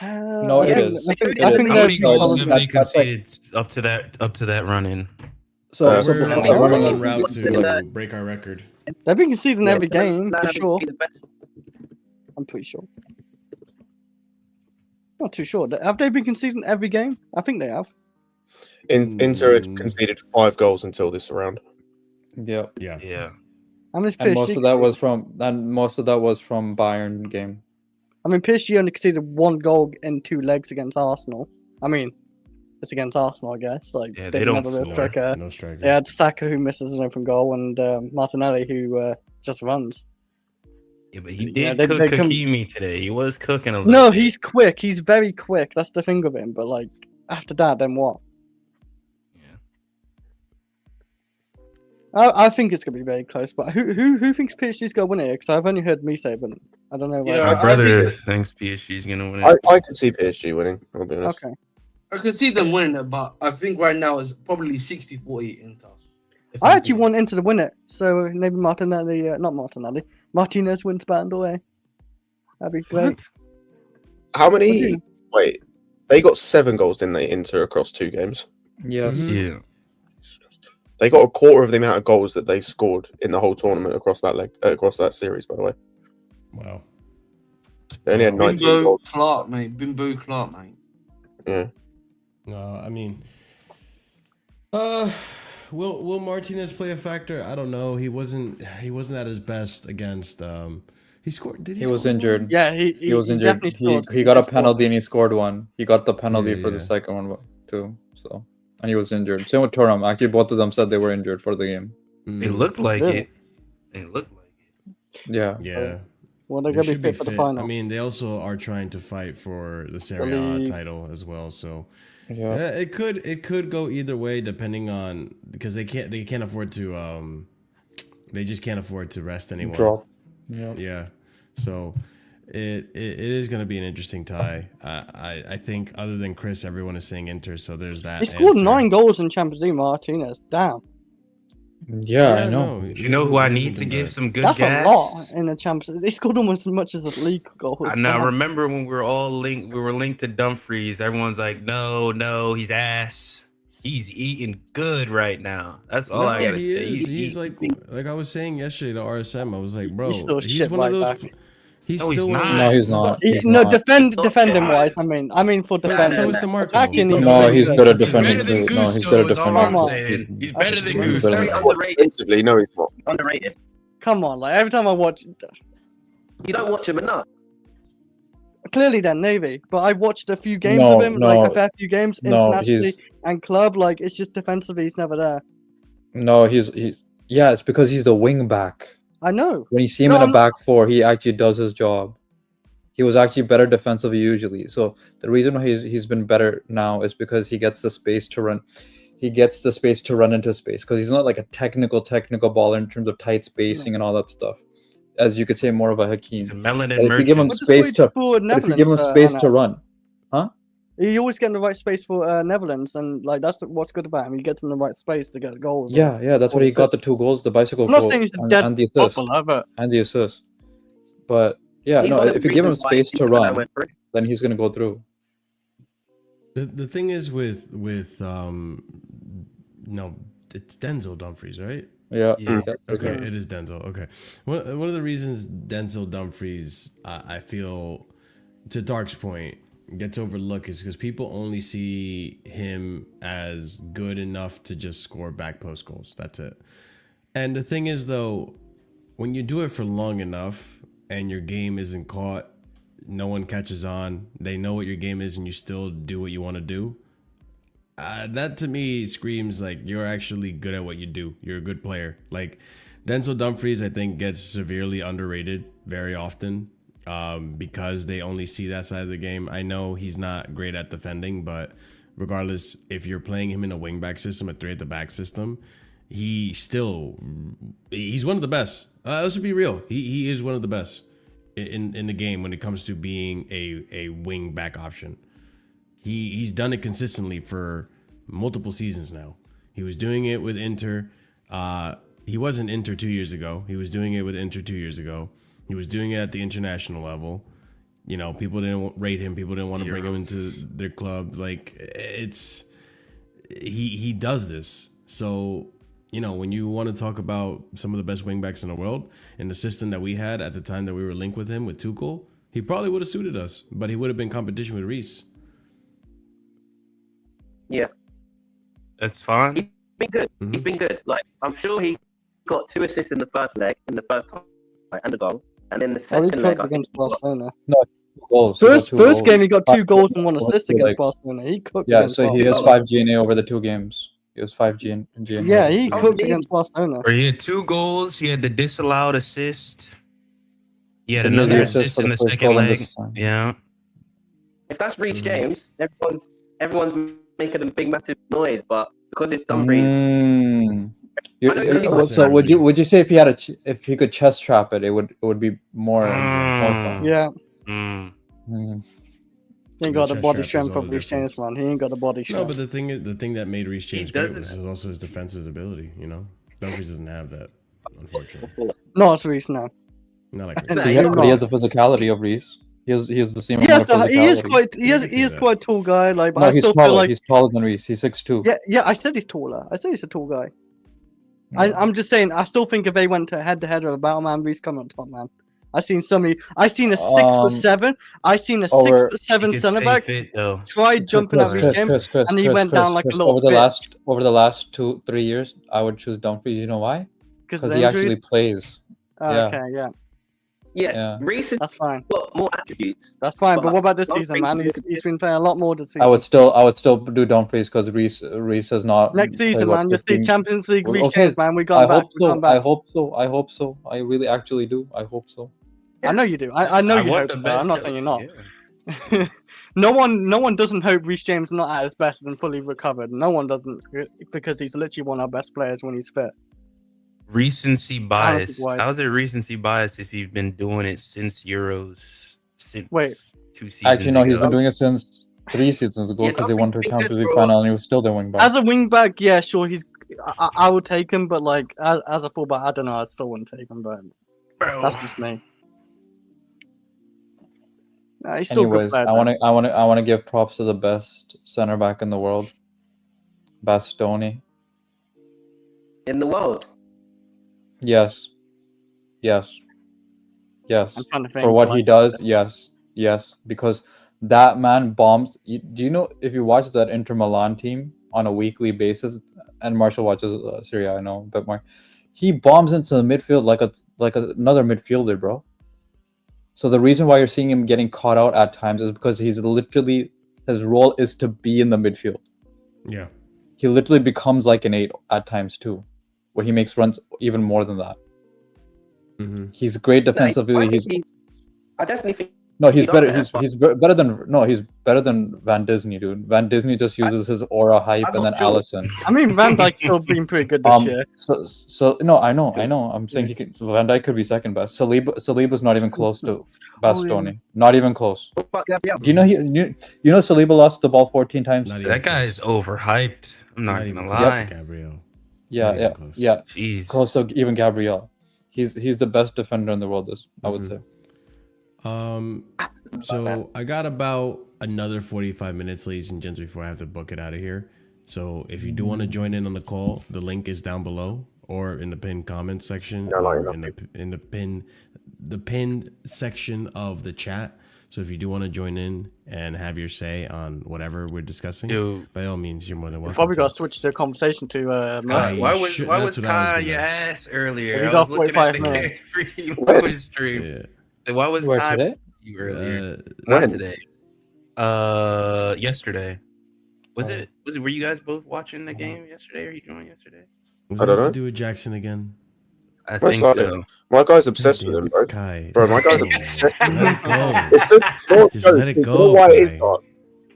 No, I it think- is. I think, It I is. think How they're many goals solid. have That's- they that's like- conceded up to that run in? So, Uh, so We're I mean, we're running en a- route to break our record. They've been conceding every game Milan for have sure. been the best. I'm pretty sure. Not too sure. Have they been conceding every game? I think they have. Inter had conceded 5 goals until this round. yeah, Yeah. Yeah. How many and PSG most of that was from Bayern game. I mean, PSG only conceded 1 goal in 2 legs against Arsenal. I mean, it's against Arsenal, I guess. Like Yeah, they they didn't don't have a real score. striker. No striker. They had Saka who misses an open goal and Martinelli who just runs. Yeah, but he Yeah, did they cook come- Hakimi today. He was cooking a little No, bit. he's quick. He's very quick. That's the thing with him. But like after that, then what? Yeah. I think it's gonna be very close. But who thinks PSG's gonna win it? Because I've only heard me say, but I don't know. Yeah, My I brother think- thinks PSG's gonna win it. I could see PSG winning. I'll be honest. Okay. I could see them winning it, but I think right now it's probably 60-40 Inter. If I I'm actually being- want Inter to win it. So maybe Martinelli, not Martinelli, Martinez wins Ballon d'Or. That'd be great. What? How What do many? you- Wait, they got 7 goals, didn't they? Inter across 2 games. Yes. Mhm. Yeah. They got a quarter of the amount of goals that they scored in the whole tournament across that series. By the way, Wow. they only had 19 Bimbo goals. Clark, mate. Bimbo Clark, mate. Yeah. No, I mean, will Martinez play a factor? I don't know. He wasn't at his best against. He scored. Did he? He was score one? injured. Yeah, He was injured. definitely He scored. got a scored. penalty and he scored one. He got the penalty Yeah, for the yeah. second one too. So and he was injured. Same with Thuram. Actually, both of them said they were injured for the game. Mm, It looked like Really? it. It looked like it. Yeah. Yeah. Well, they're They gonna be should be fit for the fit. final. I mean, they also are trying to fight for the Serie A league. title as well. So Yeah. it could go either way depending on because they can't afford to they just can't afford to rest anyone. Drop. Yeah. Yeah. So it is going to be an interesting tie. I think other than Chris, everyone is saying Inter. So there's that. He scored answer. 9 goals in Champions League, Martinez. Damn, Yeah, I know. no, You know who I he need hasn't to been give bad. some good that's gas? a lot in the Champions League. They scored almost as much as a league goal. I now remember when we were all linked. We were linked to Dumfries. Everyone's like, "No, he's ass. He's eating good right now." That's all No, I gotta he say. is. He's eating. like I was saying yesterday to RSM. I was like, bro, He's still he's shit one of right those. back. He's No, he's still one of not. No, those- he's not. He's no, not. defending wise. I mean for So defending. is DeMarco. Attacking, he's No, very he's good. good at He's defending better than too. No, he's Gusto. good at Is all defending. I'm Come on. saying. He's That's better than very Gusto. Very good. underrated. Defensively, no, he's not. Underrated. Come on, like every time I watch, You don't watch him enough. clearly then Navy, but I watched a few games No, of him, no. like a fair few games No, internationally he's and club. Like it's just defensively, he's never there. no, he's yeah. It's because he's the wing back. I know. When you see him No, in a I'm- back four, he actually does his job. He was actually better defensively usually. So the reason why he's been better now is because he gets the space to run. He gets the space to run into space because he's not like a technical baller in terms of tight spacing and all that stuff. As you could say, more of a Hakeem. He's a melanin But if you give him merchant. space to, for but if you give him Netherlands, space to run, huh? You always get in the right space for Netherlands, and like that's what's good about him. He gets in the right space to get goals. Yeah, that's what he got the 2 goals, the bicycle I'm not goal, saying he's a and, dead and the assist, footballer, but and the assist. But yeah, He's no, one of the if you give him reasons why space to Inter Milan run, went through. then he's gonna go through. The thing is with no, it's Denzel Dumfries, right? Yeah. Yeah. Okay, it is Denzel. Okay, one of the reasons Denzel Dumfries, I feel, to Dark's point, gets overlooked is because people only see him as good enough to just score back post goals. That's it. And the thing is, though, when you do it for long enough and your game isn't caught, no one catches on, they know what your game is, and you still do what you want to do. That to me screams like you're actually good at what you do. You're a good player. Like Denzel Dumfries, I think, gets severely underrated very often because they only see that side of the game. I know he's not great at defending, but regardless, if you're playing him in a wingback system, a 3 at the back system, he's one of the best. Let's be real. He is one of the best in the game when it comes to being a wing back option. He's done it consistently for multiple seasons now. He was doing it with Inter. He wasn't Inter 2 years ago. He was doing it with Inter 2 years ago. He was doing it at the international level. You know, people didn't rate him. People didn't want to bring him into their club. Like he does this. So, you know, when you want to talk about some of the best wingbacks in the world and the system that we had at the time that we were linked with him with Tuchel, he probably would have suited us, but he would have been competition with Reece. Yeah, That's fine. he's been good. Mhm. He's been good. Like I'm sure he got 2 assists in the first leg, in the first time, and a goal, and then the he second leg, cooked I think against he got, Barcelona. 2 goals. He got First 2 first goals. game he got 2 goals and 1 Like, assist against Barcelona. He cooked. Yeah, against so he has Barcelona. 5 GNA over the 2 games. He has 5 GNA. Yeah, he Oh, cooked yeah. against Barcelona. Where he had 2 goals, he had the disallowed assist. He had And he had the another assist assist for in the the first second goal in leg. this time. Yeah. if that's Reece James, everyone's making a big massive noise, but because it's Dumfries, Mm. I know he's So would you say if he had if he could chest trap it, it would be more fun? Yeah, Mm. Mm. he ain't got the Chest body trap is strength all of the Reece James, difference. man. He ain't got the body No, strength. but the thing that made Reece James great doesn't- was also his defensive ability. You know, Dumfries doesn't have that, unfortunately. No, it's Reece now. Not like No, Reece. he Yeah, has but he has the physicality of Reece. He has the same He amount has of he is physicality. quite You can see that. quite a tall guy. Like, but No, I he's still taller. feel like He's taller than Reece. He's 6'2". yeah. I said he's taller. I said he's a tall guy. Yeah. I'm just saying. I still think if they went to head with a battle man, Reece coming on top, man. I seen a 6'7". I seen a over- 6'7" He could centre stay back fit though. tried jumping at Reece James. and he went down like a little over the bitch. last 2-3 years. I would choose Dumfries. You know why? Because Because he actually plays. yeah. Okay, yeah, yeah, Reece has that's fine. got more attributes. That's fine. But But what about this Dumfries season, man? is- He's been playing a lot more this season. I would still do Dumfries because Reece has not Next played season, what, man. Just see 15 Champions League Well, Reece okay, James, man. We I gone back. hope We gone so. back. I hope so. I really actually do. I hope so. I know you do. I know you want hope the so. best I'm not saying you're not. Yeah. No one doesn't hope Reece James not at his best and fully recovered. No one doesn't because he's literally one of our best players when he's fit. Recency bias. Talented-wise. How's it recency bias if he's been doing it since Euros? Since Wait. 2 seasons Actually, no, he's ago? been doing it since 3 seasons ago Yeah, because they won to a Dumfries been Champions good League for- final and he was still their wing back. As a wing back, yeah, sure, he's. I would take him, but like as a fullback, I don't know. I still wouldn't take him, but Bro. that's just me. Nah, he's still a good Anyways, player. I want to give props to the best center back in the world, Bastoni. in the world. Yes. I'm trying to think. For what like, he does, yes, because that man bombs. Do you know if you watch that Inter Milan team on a weekly basis, and Marshall watches Serie A, I know a bit more. He bombs into the midfield like another midfielder, bro. So the reason why you're seeing him getting caught out at times is because he's literally his role is to be in the midfield. Yeah. He literally becomes like an 8 at times too, where he makes runs even more than that. Mm-hmm. He's great No, defensively. I definitely think No, he's He's better. up there, He's better than He's better than Van Disney, dude. Van Disney just uses his aura hype, I'm and then not sure. Allison. I mean, Van Dijk's still been pretty good this year. So no, I know. I'm saying he could. Van Dijk could be second best. Saliba's not even close to Bastoni. Not even close. Do you know Saliba lost the ball 14 times? Not even That guy is overhyped. I'm not even gonna close lie. to Gabriel. Yeah. Jeez. Close to even Gabriel. He's the best defender in the world. I would say. So I got about another 45 minutes, ladies and gents, before I have to book it out of here. So if you do want to join in on the call, the link is down below or in the pinned comment section, or in the pinned section of the chat. So if you do want to join in and have your say on whatever we're discussing, by all means, you're more than welcome. Probably got to switch the conversation to Why was Kai your ass earlier? I was looking at the Game stream. Yeah. Why was Kai today? you earlier? When? Not today. Yesterday. Was it? Were you guys both watching the game yesterday? Or you joined yesterday? Was I it don't know. to do with Jackson again? I think so. My guy's obsessed with him, bro. Kai. Bro, my guy's obsessed with him. Let it go. It's Just let it go, Do you know why it is, Kai. Doc?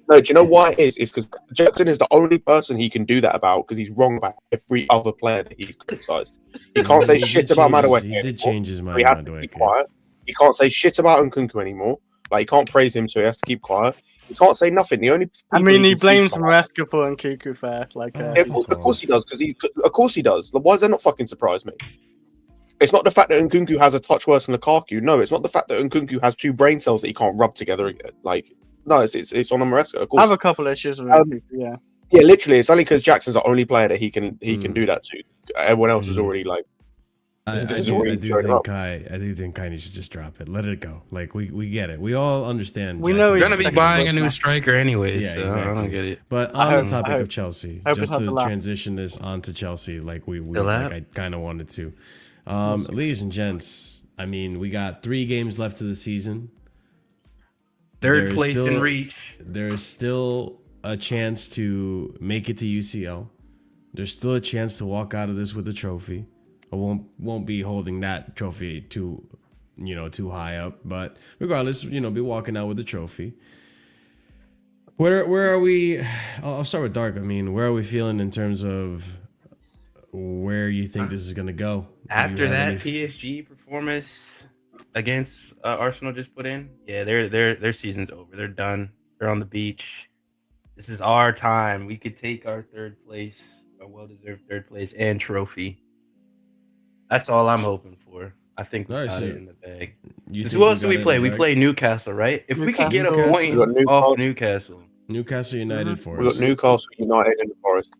No, do you know why it is? It's because Jackson is the only person he can do that about, because he's wrong about every other player that he's criticised. He can't say shit about Madueke. He did change his mind. He has to keep quiet. He can't say shit about Nkunku anymore. Like, he can't praise him, so he has to keep quiet. He can't say nothing. The only I mean, he can speak blames about- MARESCA for Nkunku fair. Like, Of course he does, of course he does. Why does that not fucking surprise me? It's not the fact that Nkunku has a touch worse than Lukaku. No, it's not the fact that Nkunku has two brain cells that he can't rub together. Like, no, it's on MARESCA. Of course, I have a couple issues with Nkunku, yeah. Yeah, literally, it's only because Jackson's the only player that he can do that to. Everyone else is already like. I do think Kai should just drop it. Let it go. Like we get it. We all understand. We know You're Jackson's gonna be second buying a place new now. striker anyways. Yeah, so exactly. I don't get it. But I on hope- the topic I of hope- Chelsea, I hope just it's not to the last. transition this onto Chelsea, like The last? I kind of wanted to. Ladies and gents, I mean, we got 3 games left of the season. Third There's place in still- reach. There is still a chance to make it to UCL. There's still a chance to walk out of this with a trophy. I won't be holding that trophy too high up, but regardless, be walking out with the trophy. Where are we? I'll start with Dark. I mean, where are we feeling in terms of where you think this is gonna go? After that PSG performance against Arsenal just put in, yeah, their season's over. They're done. They're on the beach. This is our time. We could take our third place, our well-deserved third place, and trophy. That's all I'm hoping for. I think we got it in the bag. Who else do we play? We play Newcastle, right? If we could get a point off Newcastle. Newcastle United for We've us. got Newcastle United in the Forest.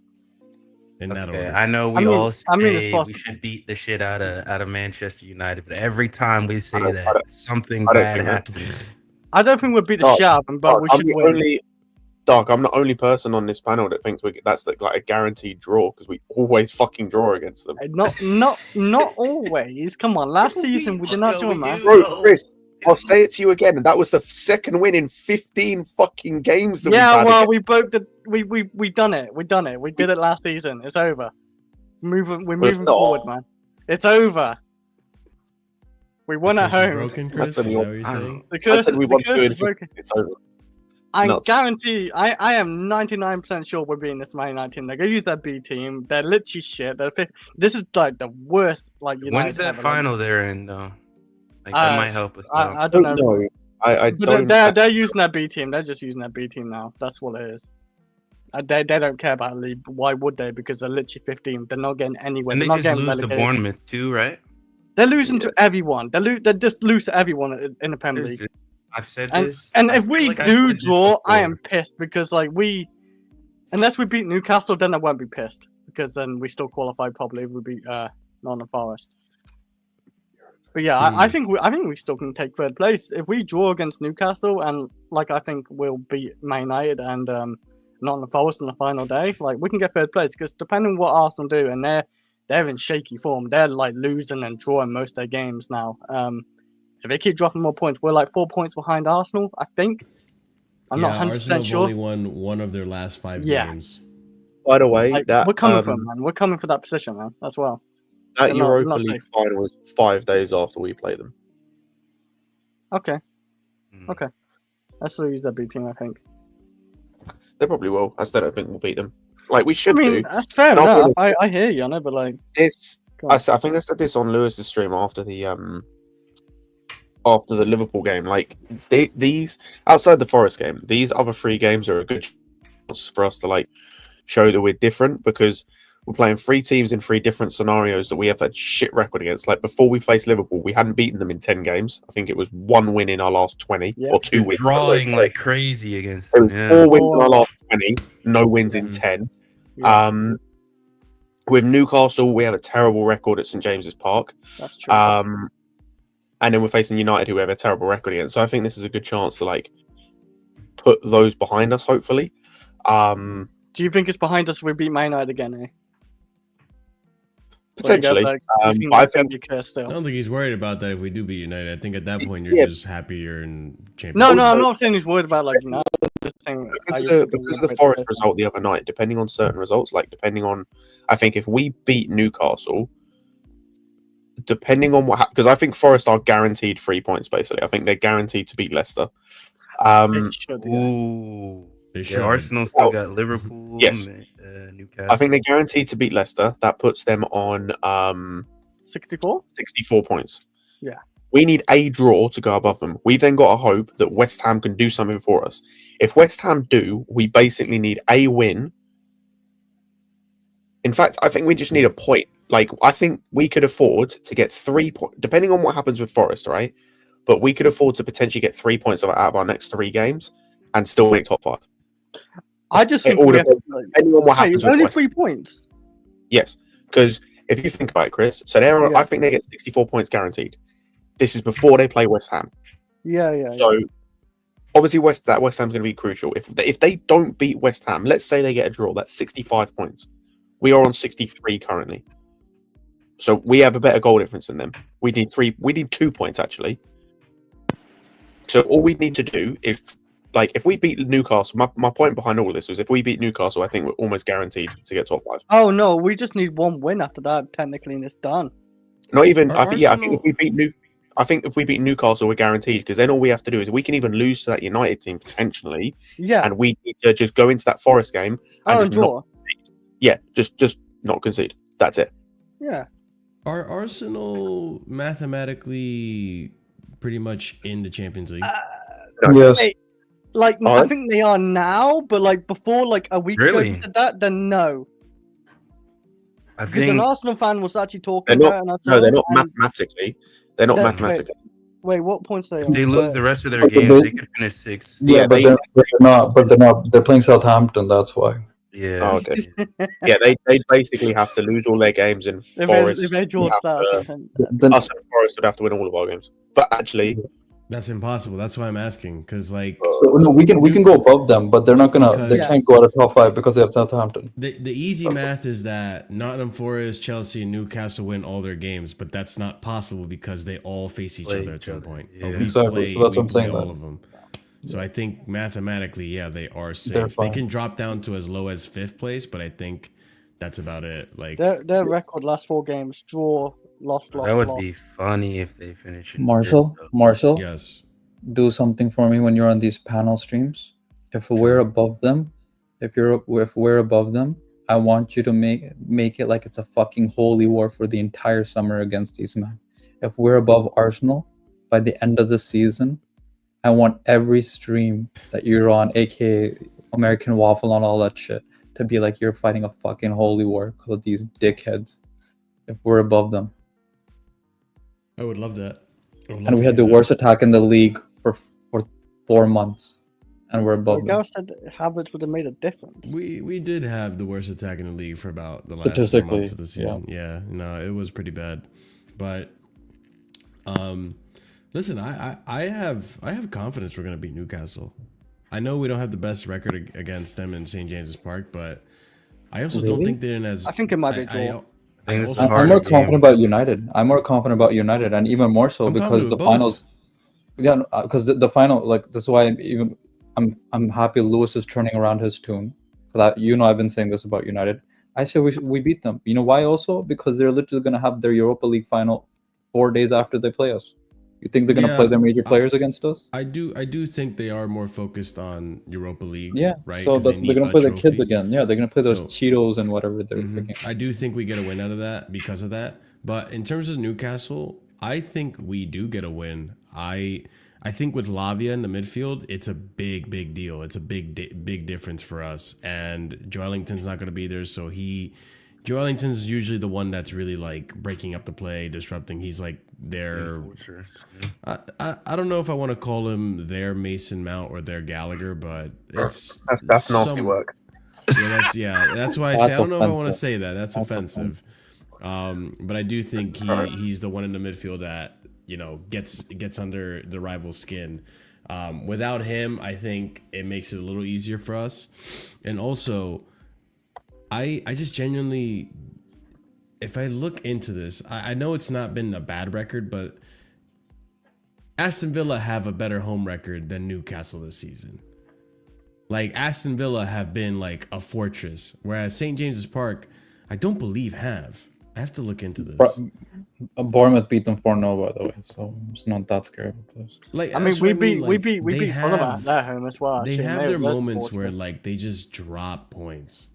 In that Okay, order. I know we I mean- all I mean, it's say we possible. should beat the shit out of Manchester United, but every time we say I that, don't something I don't bad think that- happens. I don't think we'll beat the Dark, shit out of them, but we I'm should the win. only I'm the only person on this panel that thinks that's like a guaranteed draw, because we always fucking draw against them. Not always. Come on, last season we did not do it, man. Bro, Chris, I'll say it to you again. That was the second win in 15 fucking games. That Yeah, we've had well, against- we broke the. We done it. We done it. We did it last season. It's over. We're it's moving not. forward, man. It's over. We won at The curse is home. broken, Chris? Is That's that what you're saying? The I curse, said we the won curse 2 is in broken. It's over. I nuts. guarantee. I am 99% sure we're beating this Man United team. They're gonna use that B team. They're literally shit. This is like the worst. Like United When's that ever. final they're in, though? Like, that might help us out. I don't know. No, I But don't. they're using that B team. They're just using that B team now. That's what it is. They don't care about the league. Why would they? Because they're literally 15. They're not getting anywhere. And they They're not just getting lose to relegated. Bournemouth, too, right? They're losing to everyone. They just lose to everyone in the Premier League. I've said And, this. and I if feel we like I've do said this draw, I before. am pissed because unless we beat Newcastle, then I won't be pissed because then we still qualify probably if we beat Nottingham Forest. But yeah, I think we still can take third place if we draw against Newcastle, and I think we'll beat Man United and Nottingham Forest on the final day. Like, we can get third place because depending on what Arsenal do, and they're in shaky form. They're losing and drawing most of their games now. If they keep dropping more points, we're 4 points behind Arsenal, I think. I'm not 100% Arsenal have sure. only won one of their last 5 Yeah. games. By the way, that we're coming from, man. We're coming for that position, man, as well. that They're not- Europa not League safe. final was 5 days after we played them. Okay. Okay. That's the reason beat team, I think. They probably will. I still don't think we'll beat them. Like we should I mean, do. that's fair And I'll be enough. honest, I hear you on it, but like, This go on. I think I said this on Lewis's stream after the Liverpool game. Like these outside the Forest game, these other 3 games are a good chance for us to like show that we're different because we're playing 3 teams in 3 different scenarios that we have a shit record against. Like before we faced Liverpool, we hadn't beaten them in 10 games. I think it was 1 win in our last 20 Yeah. or 2 You're wins. drawing like crazy against It them. was Yeah. 4 wins in our last 20, no wins in Mhm. 10. Yeah, With Newcastle, we have a terrible record at St James's Park. that's true. And then we're facing United, who we have a terrible record against. So I think this is a good chance to like put those behind us, hopefully. Do you think it's behind us if we beat Man United again, eh? Potentially. Like, I I think think you care I still. don't think he's worried about that if we do beat United. I think at that point you're Yeah. just happy you're in Champions No, League. no, Also- I'm not saying he's worried about like now. I'm just saying because of the Forest result the other night, depending on certain results, like depending on, I think if we beat Newcastle, depending on what, because I think Forest are guaranteed 3 points. Basically, I think they're guaranteed to beat Leicester. Ooh. They Yeah, should. Arsenal still got Liverpool. Yes. Newcastle. I think they're guaranteed to beat Leicester. That puts them on 64. 64 points. Yeah. We need a draw to go above them. We then got to hope that West Ham can do something for us. If West Ham do, we basically need a win. In fact, I think we just need a point. Like, I think we could afford to get 3 points, depending on what happens with Forest, right? But we could afford to potentially get 3 points out of our next 3 games and still make top 5. I just It think all we have depends, to, like, depending on what wait, happens with only West 3 points. Yes, because if you think about it, Chris, so they're, Yeah. I think they get 64 points guaranteed. This is before they play West Ham. Yeah. So obviously West Ham's going to be crucial. If they don't beat West Ham, let's say they get a draw, that's 65 points. We are on 63 currently. So we have a better goal difference than them. We need 2 points actually. So all we need to do is, like, if we beat Newcastle, my point behind all of this was if we beat Newcastle, I think we're almost guaranteed to get top 5. Oh no, we just need 1 win after that, technically, and it's done. Not even. Are I think if we beat Newcastle, we're guaranteed because then all we have to do is we can even lose to that United team potentially, Yeah. and we need to just go into that Forest game and And just not, draw. just not concede. That's it. Yeah. Are Arsenal mathematically pretty much in the Champions League? Yes. Wait, like, Are I they? think they are now, but like before, like a week ago, Really? you said that, then no. I Because an think Arsenal fan was actually They're talking not. about it, and I No, told they're him, not and- mathematically. They're not Wait. mathematically. Wait, what points are they if on? they lose the rest of their Okay, games, they- they could finish 6th. Yeah, Yeah, but they- they're not. But they're not. They're playing Southampton. That's why. Yeah. Oh, okay. Yeah, they basically have to lose all their games in If Forest. they draw we have that, to- Then us and Forest would have to win all of our games. But actually, That's impossible. That's why I'm asking. Because like so, no, we can go above them, but they're not gonna. They Because- can't go out of top 5 because they have Southampton. the easy math is that Nottingham Forest, Chelsea, and Newcastle win all their games, but that's not possible because they all face each Play other at each some other, point. yeah. But we Exactly, so that's what I'm play saying all then. of them. So I think mathematically, yeah, they are They're safe. They fine. can drop down to as low as 5th place, but I think that's about it. Like their record last 4 games: draw, lost. That would be funny if they finish in Marshall, 5th, Marshall, yes, do something for me when you're on these panel streams. If we're above them, if we're above them, I want you to make it like it's a fucking holy war for the entire summer against these men. If we're above Arsenal by the end of the season, I want every stream that you're on, aka American Waffle and all that shit, to be like you're fighting a fucking holy war because of these dickheads. If we're above them. I would love that. I would love And we to had do the that. worst attack in the league for 4 months, and we're above them. Gareth said Havertz would have made a difference. We did have the worst attack in the league for about the last 4 Statistically, months of the season. Yeah, no, it was pretty bad. But listen, I have confidence we're gonna beat Newcastle. I know we don't have the best record against them in St James's Park, but I also don't Really? think they're in as. I think it might be a draw. I think this is also- a I'm more harder confident game. about United. I'm more confident about United, and even more so I'm because confident the with both. finals. Yeah, because the final, like that's why I'm happy Lewis is turning around his tune. Because I've been saying this about United. I say we beat them. You know why? Also because they're literally gonna have their Europa League final 4 days after they play us. You think they're gonna play their major players against us? I do think they are more focused on Europa League. Yeah, right. so 'Cause they they're need gonna a play their kids trophy. again. Yeah, they're gonna play those So- Cheetos and whatever they're Mhm. freaking. I do think we get a win out of that because of that. But in terms of Newcastle, I think we do get a win. I think with Lavia in the midfield, it's a big deal. It's a big difference for us. And Joelinton's not going to be there, so Joelinton's usually the one that's really like breaking up the play, disrupting. He's like their. I don't know if I want to call him their Mason Mount or their Gallagher, but That's nasty work. That's why I say I don't know if I want to say that. That's offensive. But I do think he's the one in the midfield that gets under the rival's skin. Without him, I think it makes it a little easier for us. And also, I just genuinely, if I look into this, I know it's not been a bad record, but Aston Villa have a better home record than Newcastle this season. Like, Aston Villa have been like a fortress, whereas St. James's Park, I don't believe have. I have to look into this. Bournemouth beat them 4-0, by the way, so it's not that scary of a place. I mean, we beat Fulham at their home as well. They actually, have and their they're moments where fortress. like they just drop points,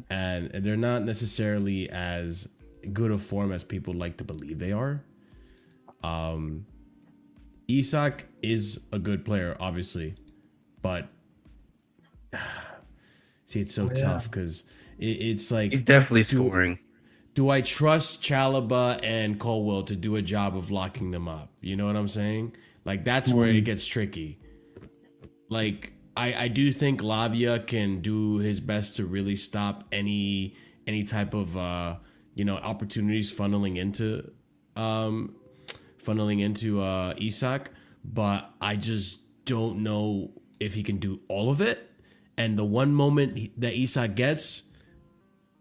and they're not necessarily as good a form as people like to believe they are. Isak is a good player, obviously, but see, it's so tough because it's like He's definitely scoring. Do I trust Chalobah and Colwell to do a job of locking them up? You know what I'm saying? Like, that's where it gets tricky. Like, I do think Lavia can do his best to really stop any type of opportunities funneling into Isak, but I just don't know if he can do all of it. And the one moment that Isak gets,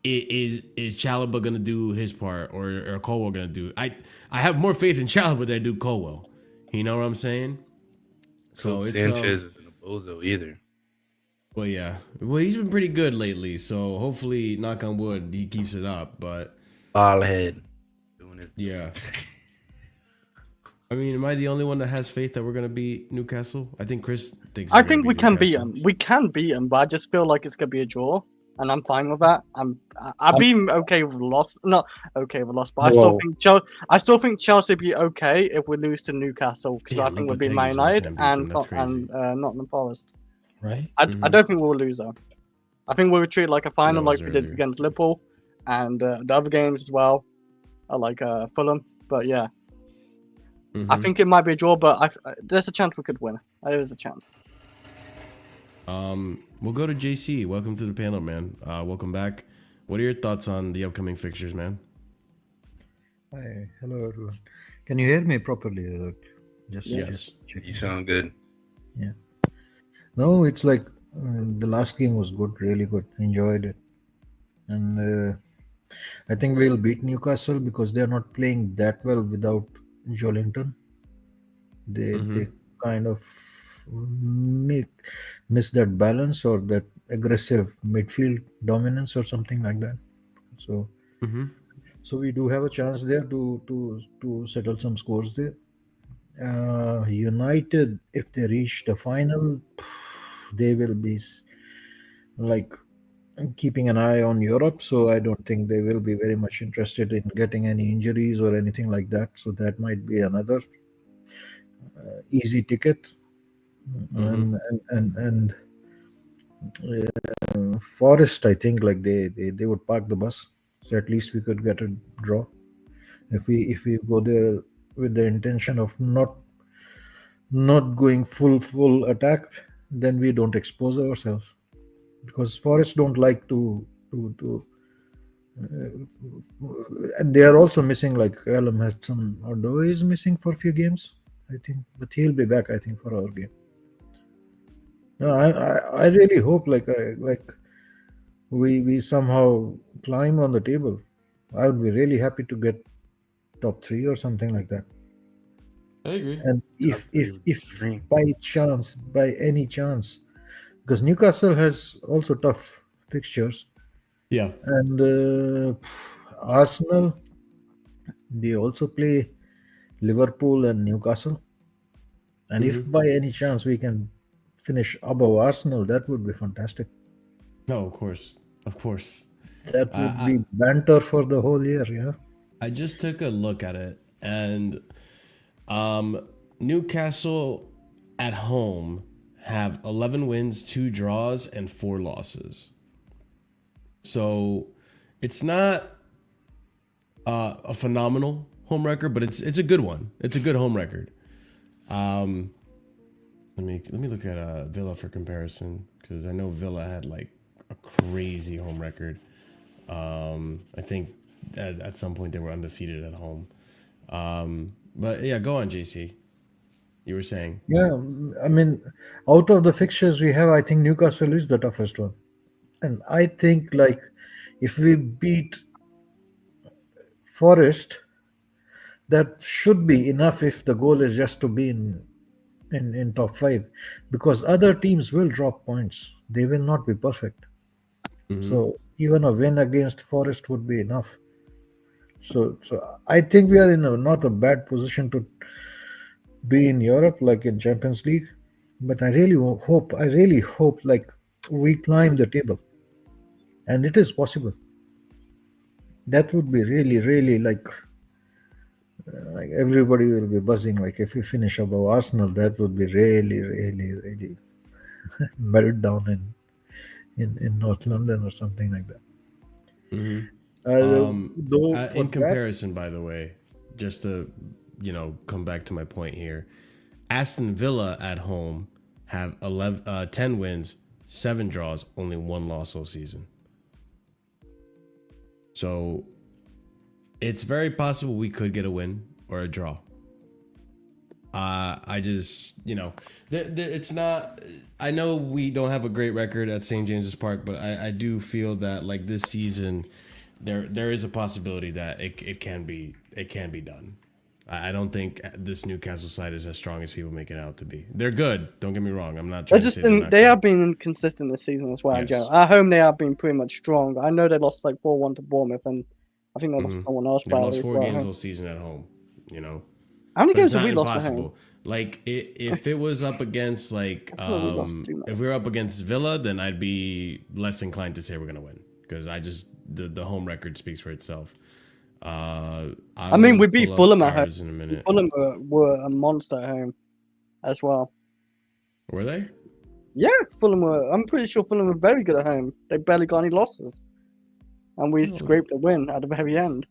is Chalobah gonna do his part or Colwell gonna do? I have more faith in Chalobah than I do Colwell. You know what I'm saying? So it's Sanchez isn't a bozo either. Well, yeah. Well, he's been pretty good lately, so hopefully, knock on wood, he keeps it up. But ball head doing it. Yeah. I mean, am I the only one that has faith that we're gonna beat Newcastle? I think Chris thinks. I think we can beat them. We can beat them, but I just feel like it's gonna be a draw, and I'm fine with that. I'd be okay with loss, not okay with loss, but I still think Chelsea be okay if we lose to Newcastle because I think we'll be Man United and Nottingham Forest. Right. I don't think we'll lose though. I think we'll treat it like a final, like we did against Liverpool, and the other games as well, like Fulham. But yeah. I think it might be a draw, but there's a chance we could win. There is a chance. We'll go to JC. Welcome to the panel, man. Welcome back. What are your thoughts on the upcoming fixtures, man? Hi, hello everyone. Can you hear me properly? Yes. Just You sound good. Yeah. No, it's like the last game was good, really good. Enjoyed it, and I think we'll beat Newcastle because they're not playing that well without Joelinton. They kind of miss that balance or that aggressive midfield dominance or something like that. So so we do have a chance there to settle some scores there. United, if they reach the final, they will be like keeping an eye on Europe, so I don't think they will be very much interested in getting any injuries or anything like that. So that might be another easy ticket. And Forest, I think like they would park the bus, so at least we could get a draw. If we go there with the intention of not going full attack, then we don't expose ourselves, because Forest don't like to and they are also missing, like Callum Hudson Odoi is missing for a few games, I think, but he'll be back, I think, for our game. No, I really hope we somehow climb on the table. I would be really happy to get top 3 or something like that. I agree. And if by any chance, because Newcastle has also tough fixtures. Yeah. And Arsenal, they also play Liverpool and Newcastle. And if by any chance we can finish above Arsenal, that would be fantastic. No, of course, of course. That would be banter for the whole year, yeah. I just took a look at it, and Newcastle at home have 11 wins, 2 draws, and 4 losses. So it's not a phenomenal home record, but it's a good one. It's a good home record. Let me look at Villa for comparison, because I know Villa had like a crazy home record. I think at some point they were undefeated at home. But yeah, go on, JC. You were saying. Yeah, I mean, out of the fixtures we have, I think Newcastle is the toughest one. And I think, like, if we beat Forest, that should be enough if the goal is just to be in top 5. Because other teams will drop points. They will not be perfect. So even a win against Forest would be enough. So I think we are in not a bad position to be in Europe, like in Champions League. But I really hope like we climb the table. And it is possible. That would be really, really like everybody will be buzzing. Like if we finish above Arsenal, that would be really, really, really meltdown in North London or something like that. In comparison, by the way, just to come back to my point here, Aston Villa at home have 10 wins, 7 draws, only 1 loss all season. So it's very possible we could get a win or a draw. I just, it's not. I know we don't have a great record at St. James's Park, but I do feel that like this season, there is a possibility that it can be done. I don't think this Newcastle side is as strong as people make it out to be. They're good. Don't get me wrong. I'm not trying to say they're not they good. have been inconsistent this season as well. Yes. In general. At home, they have been pretty much strong. I know they lost like 4-1 to Bournemouth, and I think they lost to someone else. They lost 4 well, games all season at home. How many But games it's have not we lost at impossible. home? Like if it was up against like we lost too much. if we were up against Villa, then I'd be less inclined to say we're gonna win, because I just the home record speaks for itself. I mean, we beat Fulham at home. in a minute. Fulham were a monster at home as well. Were they? Yeah, Fulham were. I'm pretty sure Fulham were very good at home. They barely got any losses, and we scraped a win at the very end.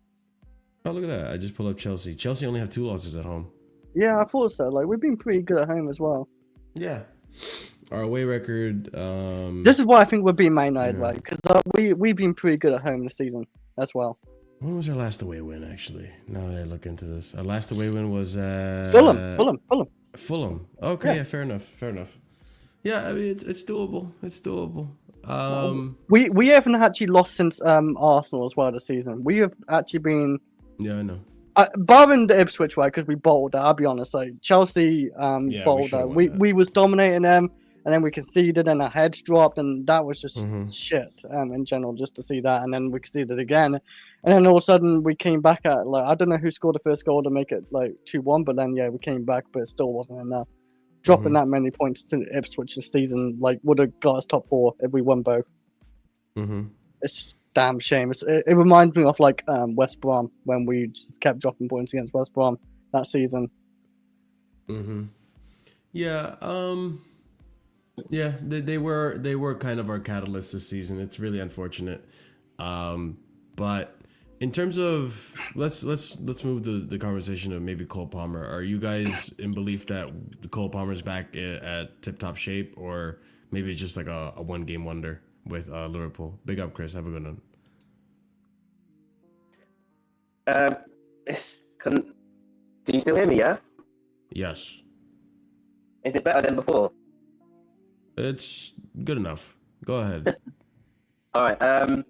Oh, look at that! I just pulled up Chelsea. Chelsea only have 2 losses at home. Yeah, I thought so. Like we've been pretty good at home as well. Yeah. Our away record. This is why I think we're being Man United, right? Because we've been pretty good at home this season as well. When was our last away win? Actually, now that I look into this, our last away win was Fulham. Okay, Yeah. yeah, fair enough. Yeah, I mean it's doable. It's doable. We haven't actually lost since Arsenal as well this season. We have actually been. Yeah, I know. Barring the Ipswich, right? Because we bottled that. I'll be honest. Like Chelsea, bottled that. We was dominating them, and then we conceded, and our heads dropped, and that was just shit. In general, just to see that, and then we conceded again, and then all of a sudden we came back at like I don't know who scored the first goal to make it like 2-1, but then we came back, but it still wasn't enough. Dropping that many points to Ipswich this season like would have got us top 4 if we won both. It's just damn shame. It reminds me of like West Brom when we just kept dropping points against West Brom that season. Yeah. Yeah. They were kind of our catalyst this season. It's really unfortunate. But in terms of let's move to the conversation of maybe Cole Palmer. Are you guys in belief that Cole Palmer's back at tip-top shape, or maybe it's just like a one-game wonder with Liverpool? Big up, Chris. Have a good one. Can you still hear me? Yeah. Yes. Is it better than before? It's good enough. Go ahead. All right.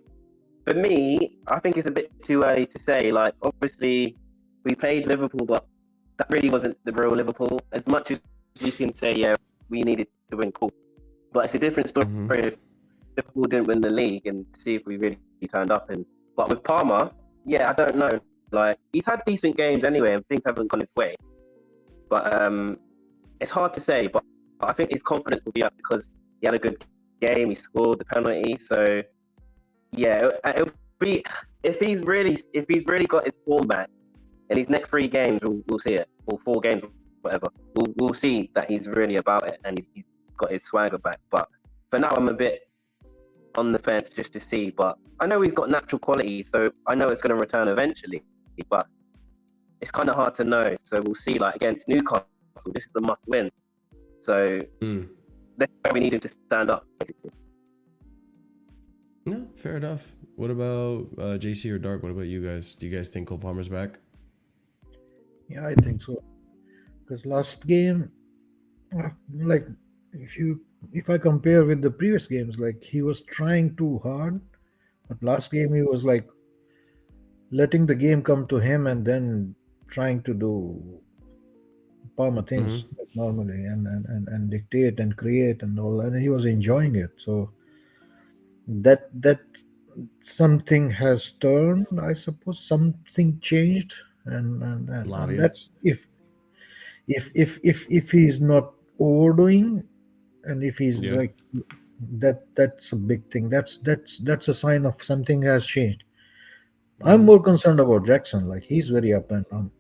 For me, I think it's a bit too early to say. Like, obviously, we played Liverpool, but that really wasn't the real Liverpool. As much as we can say, yeah, we needed to win, cool. But it's a different story if Liverpool didn't win the league and to see if we really turned up. But with Palmer, yeah, I don't know. Like, he's had decent games anyway, and things haven't gone his way. But it's hard to say. But I think his confidence will be up because he had a good game. He scored the penalty. So yeah, it'll be if he's really got his form back in these next 3 games, we'll see it, or 4 games, whatever. We'll see that he's really about it and he's got his swagger back. But for now, I'm a bit on the fence just to see. But I know he's got natural quality, so I know it's going to return eventually. But it's kind of hard to know. So we'll see. Like against Newcastle, this is the must win. So that's where we need him to stand up, basically. No, fair enough. What about JC or Dark? What about you guys? Do you guys think Cole Palmer's back? Yeah, I think so. Because last game, like if I compare with the previous games, like he was trying too hard, but last game he was like letting the game come to him and then trying to do Palmer things like normally and dictate and create and all, and he was enjoying it. So that something has turned, I suppose. Something changed, and Lavia. that's if he's not overdoing, and if he's like that's a big thing. That's a sign of something has changed. I'm more concerned about Jackson. Like he's very up and down.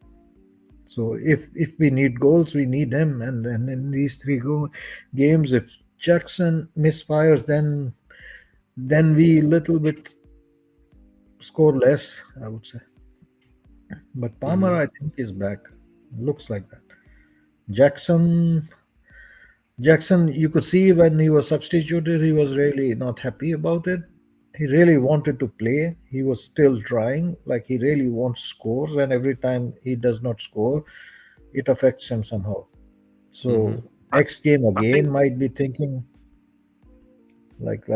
So if we need goals, we need him. And in these 3 games, if Jackson misfires, then we little bit score less, I would say. But Palmer, I think, is back. Looks like that. Jackson, you could see when he was substituted, he was really not happy about it. He really wanted to play. He was still trying. Like he really wants scores, and every time he does not score, it affects him somehow. So next game again might be thinking like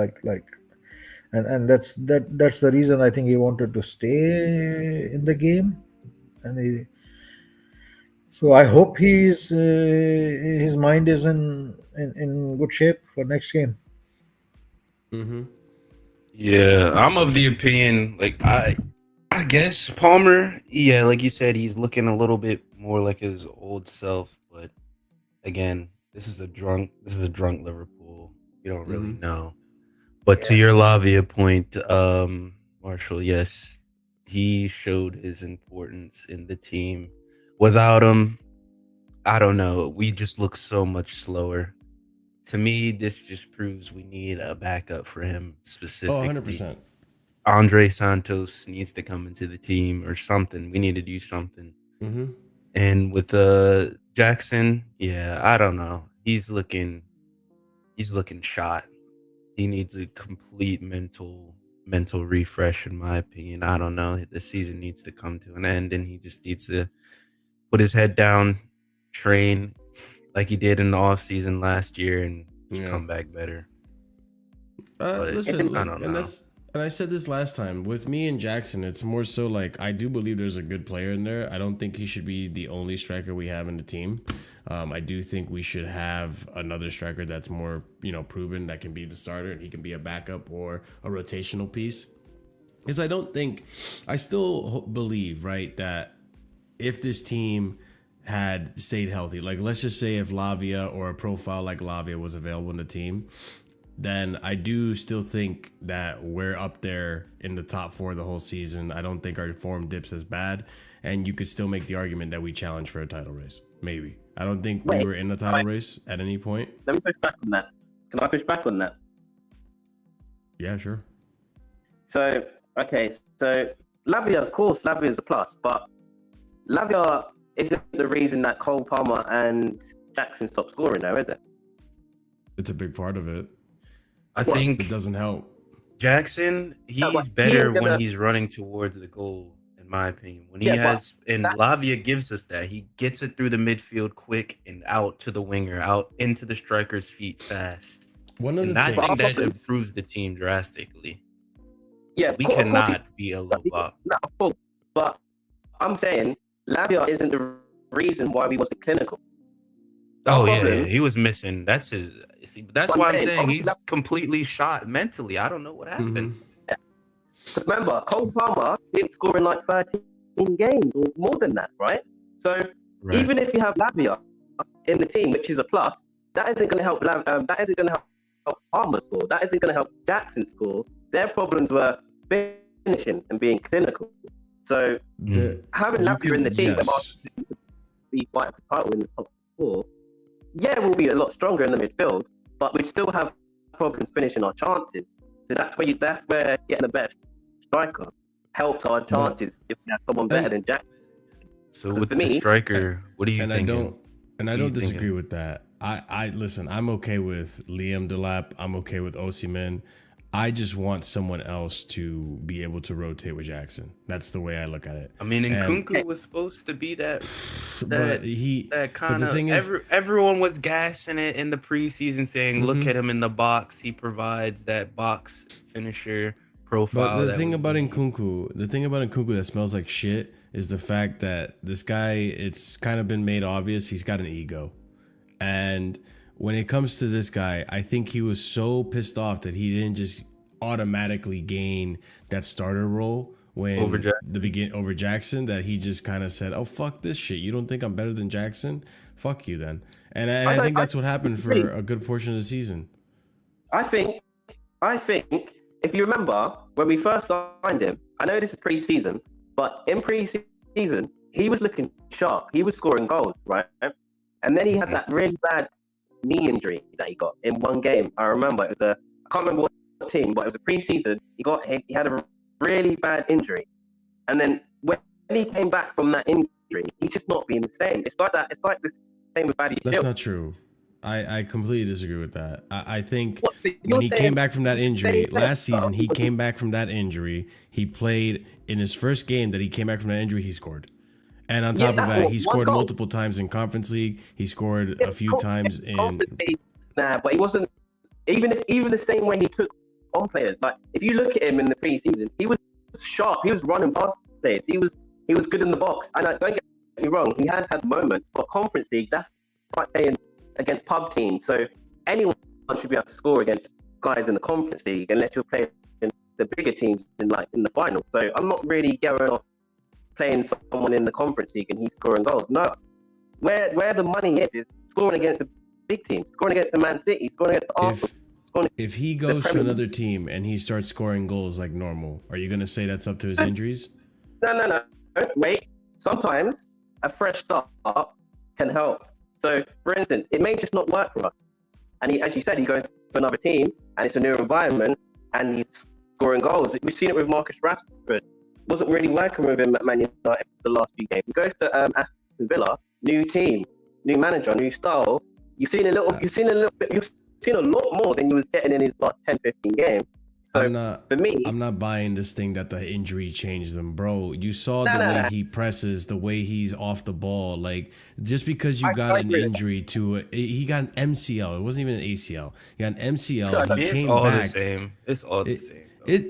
and that's the reason I think he wanted to stay in the game, and so I hope his mind is in good shape for next game. Yeah, I'm of the opinion, like I guess Palmer, yeah, like you said, he's looking a little bit more like his old self, but again, this is a drunk Liverpool. You don't really know. But to your Lavia point, Marshall, yes, he showed his importance in the team. Without him, I don't know. We just look so much slower. To me, this just proves we need a backup for him specifically. 100%. Andre Santos needs to come into the team or something. We need to do something. And with Jackson, yeah, I don't know. He's looking shot. He needs a complete mental refresh, in my opinion. I don't know. The season needs to come to an end, and he just needs to put his head down, train like he did in the off season last year, and just come back better. Listen, I don't know. And I said this last time, with me and Jackson, it's more so like I do believe there's a good player in there. I don't think he should be the only striker we have in the team. I do think we should have another striker that's more, proven, that can be the starter and he can be a backup or a rotational piece. Because I still believe, right, that if this team had stayed healthy, like let's just say if Lavia or a profile like Lavia was available in the team, then I do still think that we're up there in the top 4 the whole season. I don't think our form dips as bad, and you could still make the argument that we challenge for a title race. Maybe. I don't think we were in the title race at any point. Let me push back on that. Can I push back on that? Yeah, sure. So Lavia, of course, Lavia is a plus, but Lavia isn't the reason that Cole Palmer and Jackson stopped scoring, though, is it? It's a big part of it. I think it doesn't help. Jackson, he's better when he's running towards the goal, in my opinion. When he Lavia gives us that. He gets it through the midfield quick and out to the winger, out into the striker's feet fast. I think that improves the team drastically. Yeah, we cannot be a low block. No, of course. But I'm saying Lavia isn't the reason why we wasn't clinical. Yeah, he was missing. That's his. That's why I'm saying he's completely shot mentally. I don't know what happened. Because remember, Cole Palmer didn't score in like 13 in games or more than that, right? So Right. even if you have Lavia in the team, which is a plus, that isn't going to help. That isn't going to help Palmer score. That isn't going to help Jackson score. Their problems were finishing and being clinical. So having Lavia in the team, yes. be fighting for title in the top 4, yeah, we'll be a lot stronger in the midfield, but we'd still have problems finishing our chances. So that's where getting a better striker helped our chances if we had someone better than Jack. So with the striker, what do you think? I don't disagree with that. I listen, I'm okay with Liam Delap. I'm okay with Osimhen. I just want someone else to be able to rotate with Jackson. That's the way I look at it. I mean, Nkunku was supposed to be that kind of. Everyone was gassing it in the preseason, saying, "Look at him in the box. He provides that box finisher profile." But the thing about Nkunku that smells like shit is the fact that this guy, it's kind of been made obvious he's got an ego, and when it comes to this guy, I think he was so pissed off that he didn't just automatically gain that starter role over Jackson, that he just kind of said, "Oh, fuck this shit. You don't think I'm better than Jackson? Fuck you then." And I think that's what happened for a good portion of the season. I think if you remember when we first signed him, I know this is pre-season, but in pre-season he was looking sharp. He was scoring goals, right? And then he had that really bad knee injury that he got in one game. I remember I can't remember what team, but it was a pre-season. He had a really bad injury, and then when he came back from that injury, he's just not being the same. It's like that. It's like the same with Buddy. That's not true. I completely disagree with that. I think when he came back from that injury last season, he came back from that injury. He played in his first game that he came back from that injury. He scored. And on top of that, he scored multiple times in Conference League. He scored a few times in. Nah, but he wasn't. Even the same way he took on players. Like if you look at him in the preseason, he was sharp. He was running past players. He was good in the box. And don't get me wrong, he has had moments. But Conference League, that's like playing against pub teams. So anyone should be able to score against guys in the Conference League, unless you're playing in the bigger teams in the finals. So I'm not really going off playing someone in the Conference League and he's scoring goals. No, where the money is scoring against the big teams, scoring against the Man City, scoring against the Arsenal. If he goes to another team and he starts scoring goals like normal, are you going to say that's up to his injuries? No. Wait. Sometimes a fresh start can help. So, for instance, it may just not work for us. And as you said, he goes to another team and it's a new environment and he's scoring goals. We've seen it with Marcus Rashford. Wasn't really working with him at Man United the last few games. He goes to Aston Villa, new team, new manager, new style. You've seen a lot more than you was getting in his last 10, 15 games. So for me, I'm not buying this thing that the injury changed him, bro. You saw the way he presses, the way he's off the ball. Like just because you got an injury he got an MCL. It wasn't even an ACL. He got an MCL. It's all the same. It's all the same.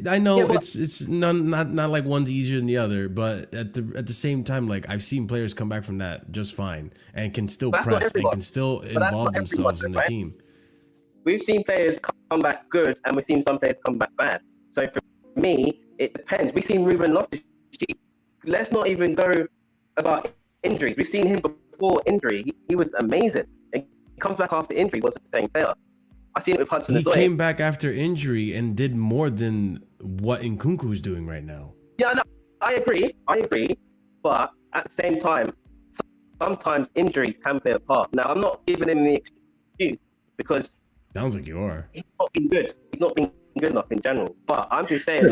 I know it's not like one's easier than the other, but at the same time, like I've seen players come back from that just fine and can still press and can still involve themselves in the team. We've seen players come back good, and we've seen some players come back bad. So for me, it depends. We've seen Ruben Loftus-Cheek. Let's not even go about injuries. We've seen him before injury. He was amazing. And he comes back after injury, wasn't the same player. I've seen it with Hudson. He came back after injury and did more than what Nkunku's doing right now. Yeah, no, I agree. But at the same time, sometimes injuries can play a part. Now, I'm not giving him the excuse because sounds like you are. He's not been good. He's not been good enough in general. But I'm just saying, he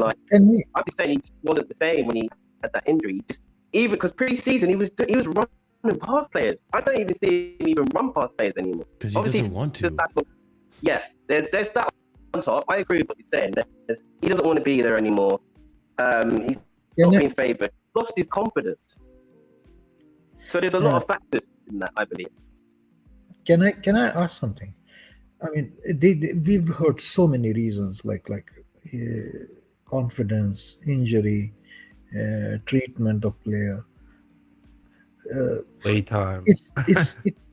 wasn't the same when he had that injury. Even because pre-season he was running past players. I don't even see him even run past players anymore. Because he doesn't want to. There's that on top. I agree with what you're saying. He doesn't want to be there anymore. He's not being favoured. Lost his confidence. So there's a lot of factors in that, I believe. Can I ask something? I mean, we've heard so many reasons like confidence, injury, treatment of player, playtime.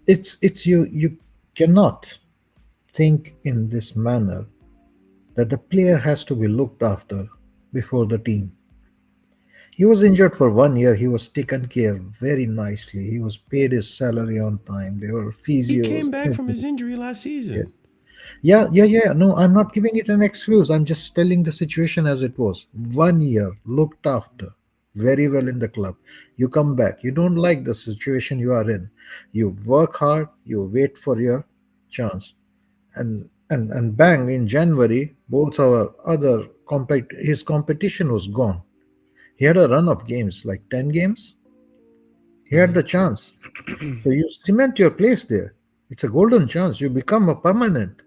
It's you cannot think in this manner that the player has to be looked after before the team. He was injured for 1 year. He was taken care very nicely. He was paid his salary on time. There were He physios. came back from his injury last Yes. season. Yeah. No, I'm not giving it an excuse. I'm just telling the situation as it was. 1 year looked after very well in the club. You come back. You don't like the situation you are in. You work hard. You wait for your chance. And bang, in January, both our other his competition was gone. He had a run of games, like 10 games. He had the chance. So you cement your place there. It's a golden chance. You become a permanent.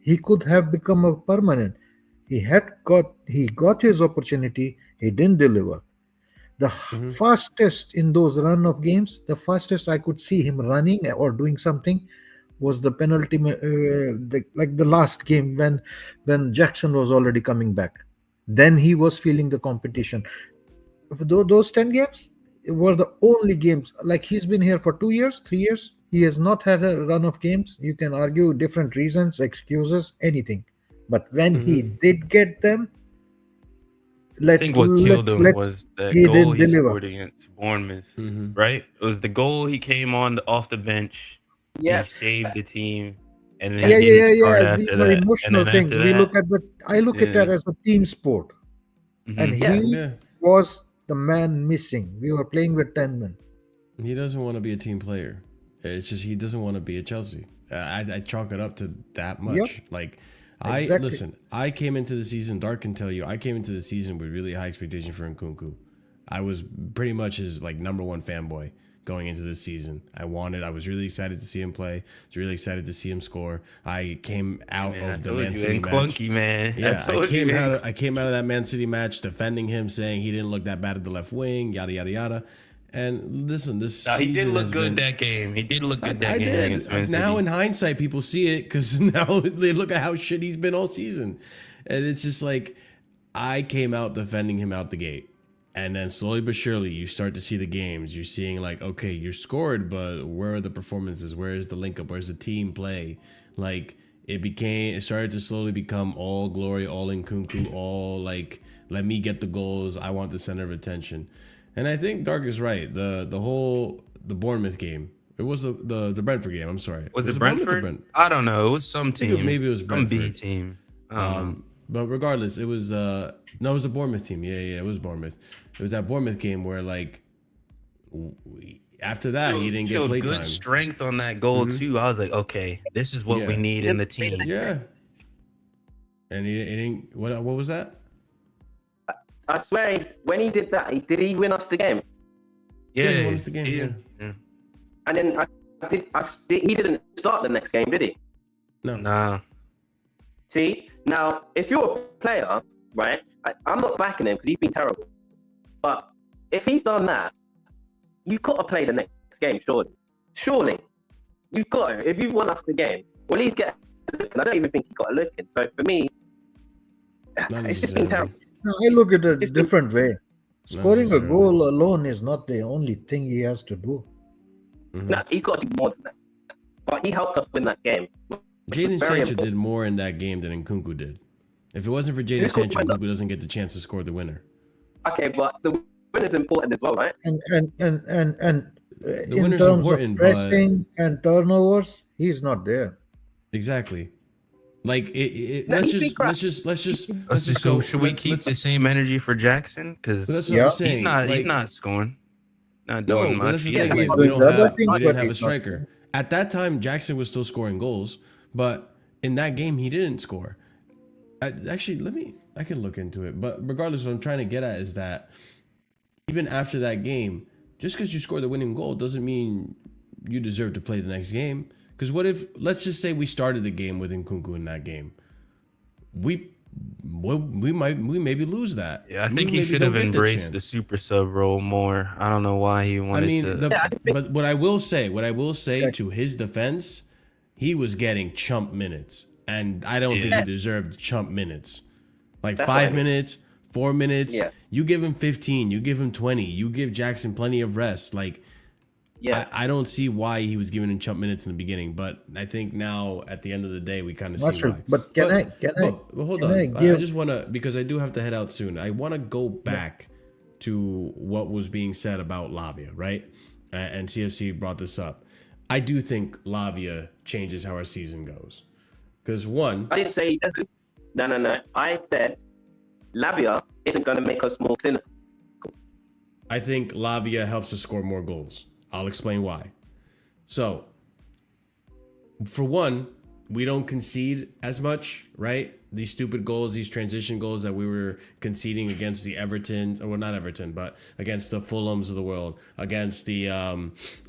He could have become a permanent. He got his opportunity. He didn't deliver. The Mhm. fastest in those run of games, the fastest I could see him running or doing something was the penalty, like the last game when Jackson was already coming back. Then he was feeling the competition. Those 10 games were the only games. Like, he's been here for 2 years, 3 years. He has not had a run of games. You can argue different reasons, excuses, anything. But when he Mhm. did get them, I let's think what killed him let's was the he goal didn't he deliver. scored against Bournemouth, Mhm. right? It was the goal he came on off the bench. He Yeah. saved the team, and then Yeah, he yeah, didn't yeah, start yeah. after These are that. And emotional then things. after We that, look at the. I look at yeah. that as a team sport, and Mhm. Yeah. he Yeah. was the man missing. We were playing with 10 men. He doesn't want to be a team player. It's just he doesn't want to be a Chelsea. I chalk it up to that Yep, much. Like, I exactly. listen. I came into the season. Dark can tell you. I came into the season with really high expectation for Nkunku. I was pretty much his like number one fanboy going into this season. I was really excited to see him play. I was really excited to see him score. I came out Man, I of the told Man you, City and match. clunky, man. I Yeah, told you, man. I came out of that Man City match defending him, saying he didn't look that bad at the left wing, yada yada yada. And listen, this No, he did season look has good been. that game. He did look good that I game did. against Man Now City. in hindsight, people see it because now they look at how shit he's been all season, and it's just like I came out defending him out the gate, and then slowly but surely you start to see the games. You're seeing like, okay, you're scored, but where are the performances? Where is the link up? Where's the team play? Like it started to slowly become all glory, all Nkunku, all like let me get the goals. I want the center of attention. And I think Dark is right. The Bournemouth game. It was the Brentford game. I'm sorry. Was it Bournemouth or Brentford? I don't know. It was some I think team. maybe it was Some B Brentford. team. I don't know. But regardless, it was no, it was the Bournemouth team. Yeah, it was Bournemouth. It was that Bournemouth game where like after that he didn't get Showed play good time. strength on that goal too. I was like, okay, this is what we Yeah. need in the team. Yeah. And he didn't. What was that? I swear, when he did that, did he win us the game? Yeah, he won us the game, yeah. And then he didn't start the next game, did he? No. Nah. See, now if you're a player, right? I'm not backing him because he's been terrible. But if he's done that, you got to play the next game, surely. You've got to. If you won us the game, well, at least get a look. And I don't even think he got a look in. So for me, Not it's just been necessarily. terrible. No, I look at it a different way. Not Scoring a necessarily. goal alone is not the only thing he has to do. Mhm. No, he got to do more than that. But he helped us win that game. Jaden Very Sancho important. did more in that game than Nkunku did. If it wasn't for Jaden Who Sancho, scored the Nkunku doesn't get the chance to score the winner. Okay, but the win is important as well, right? And The in winner's terms important, of but pressing and turnovers, he's not there. exactly. Like No, let's he's been just crap. let's just So go. should we keep the same energy for Jackson? Because But that's what I'm saying, he's like- not scoring, not No, doing but much. that's the Yeah, thing. he's Like we doing the other things, didn't but have a he's not striker at that time. Jackson was still scoring goals, but in that game he didn't score. Actually, I can look into it. But regardless, what I'm trying to get at is that even after that game, just because you score the winning goal doesn't mean you deserve to play the next game. Because what if, let's just say we started the game with Nkunku in that game, we maybe lose that. Yeah, I We think he maybe should don't have get embraced chance. the super sub role more. I don't know why he I wanted mean, to. but what I will say to his defense, he was getting chump minutes, and I don't think he deserved chump minutes. Like That's 5 fine. minutes, 4 minutes. Yeah. You give him 15, you give him 20, you give Jackson plenty of rest. Like, Yeah. I don't see why he was giving him chump minutes in the beginning, but I think now at the end of the day we kind of Not see sure, why. but can I But hold can on. I I give- just want to, because I do have to head out soon. I want to go back to what was being said about Lavia, right? And CFC brought this up. I do think Lavia changes how our season goes. Because one, I didn't say he doesn't. No. I said Lavia isn't going to make us more clinical. I think Lavia helps us score more goals. I'll explain why. So, for one, we don't concede as much, right? These stupid goals, these transition goals that we were conceding against the Everton, or well, not Everton, but against the Fulhams of the world, against the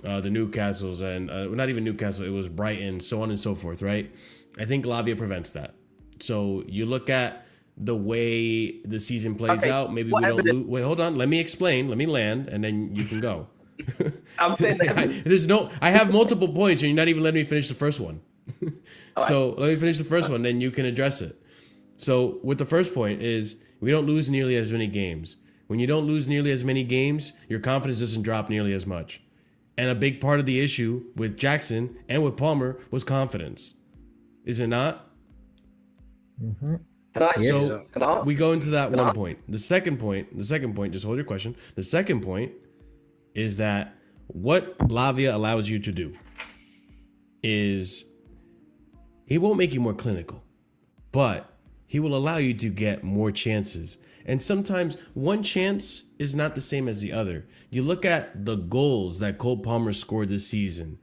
Newcastles, and not even Newcastle, it was Brighton, so on and so forth, right? I think Lavia prevents that. So you look at the way the season plays out. Maybe we don't lose. Wait, hold on. Let me explain. Let me land, and then you can go. I'm saying that I have multiple points, and you're not even letting me finish the first one. So let me finish the first one, then you can address it. So with the first point is we don't lose nearly as many games. When you don't lose nearly as many games, your confidence doesn't drop nearly as much. And a big part of the issue with Jackson and with Palmer was confidence. Is it not? Mm-hmm. So we go into that one point. The second point, just hold your question. The second point is that what Lavia allows you to do is he won't make you more clinical, but he will allow you to get more chances. And sometimes one chance is not the same as the other. You look at the goals that Cole Palmer scored this season.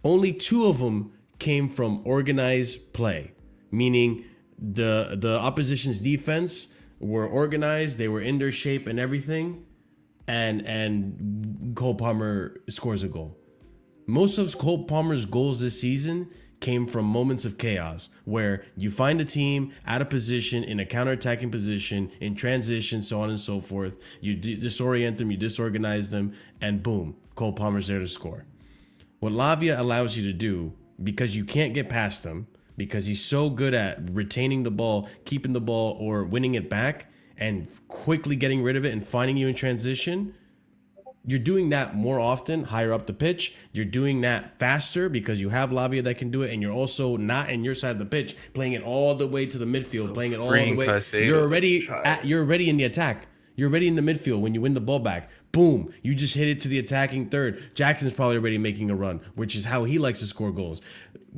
Only 2 of them came from organized play, meaning the opposition's defense were organized, they were in their shape and everything, and Cole Palmer scores a goal. Most of Cole Palmer's goals this season came from moments of chaos where you find a team out of position, in a counterattacking position, in transition, so on and so forth. You disorient them, you disorganize them, and boom, Cole Palmer's there to score. What Lavia allows you to do, because you can't get past them, because he's so good at retaining the ball, keeping the ball, or winning it back, and quickly getting rid of it and finding you in transition, you're doing that more often, higher up the pitch. You're doing that faster because you have Lavia that can do it, and you're also not in your side of the pitch, playing it all the way to the midfield, So playing it all the way. You're already in the attack. You're already in the midfield when you win the ball back. Boom, you just hit it to the attacking third. Jackson's probably already making a run, which is how he likes to score goals.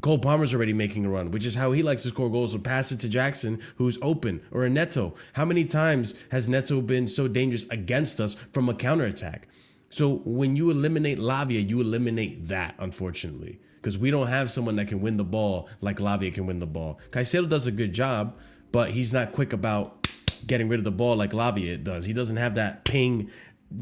Cole Palmer's already making a run, which is how he likes to score goals. So pass it to Jackson, who's open, or a Neto. How many times has Neto been so dangerous against us from a counterattack? So when you eliminate Lavia, you eliminate that, unfortunately, because we don't have someone that can win the ball like Lavia can win the ball. Caicedo does a good job, but he's not quick about getting rid of the ball like Lavia does. He doesn't have that ping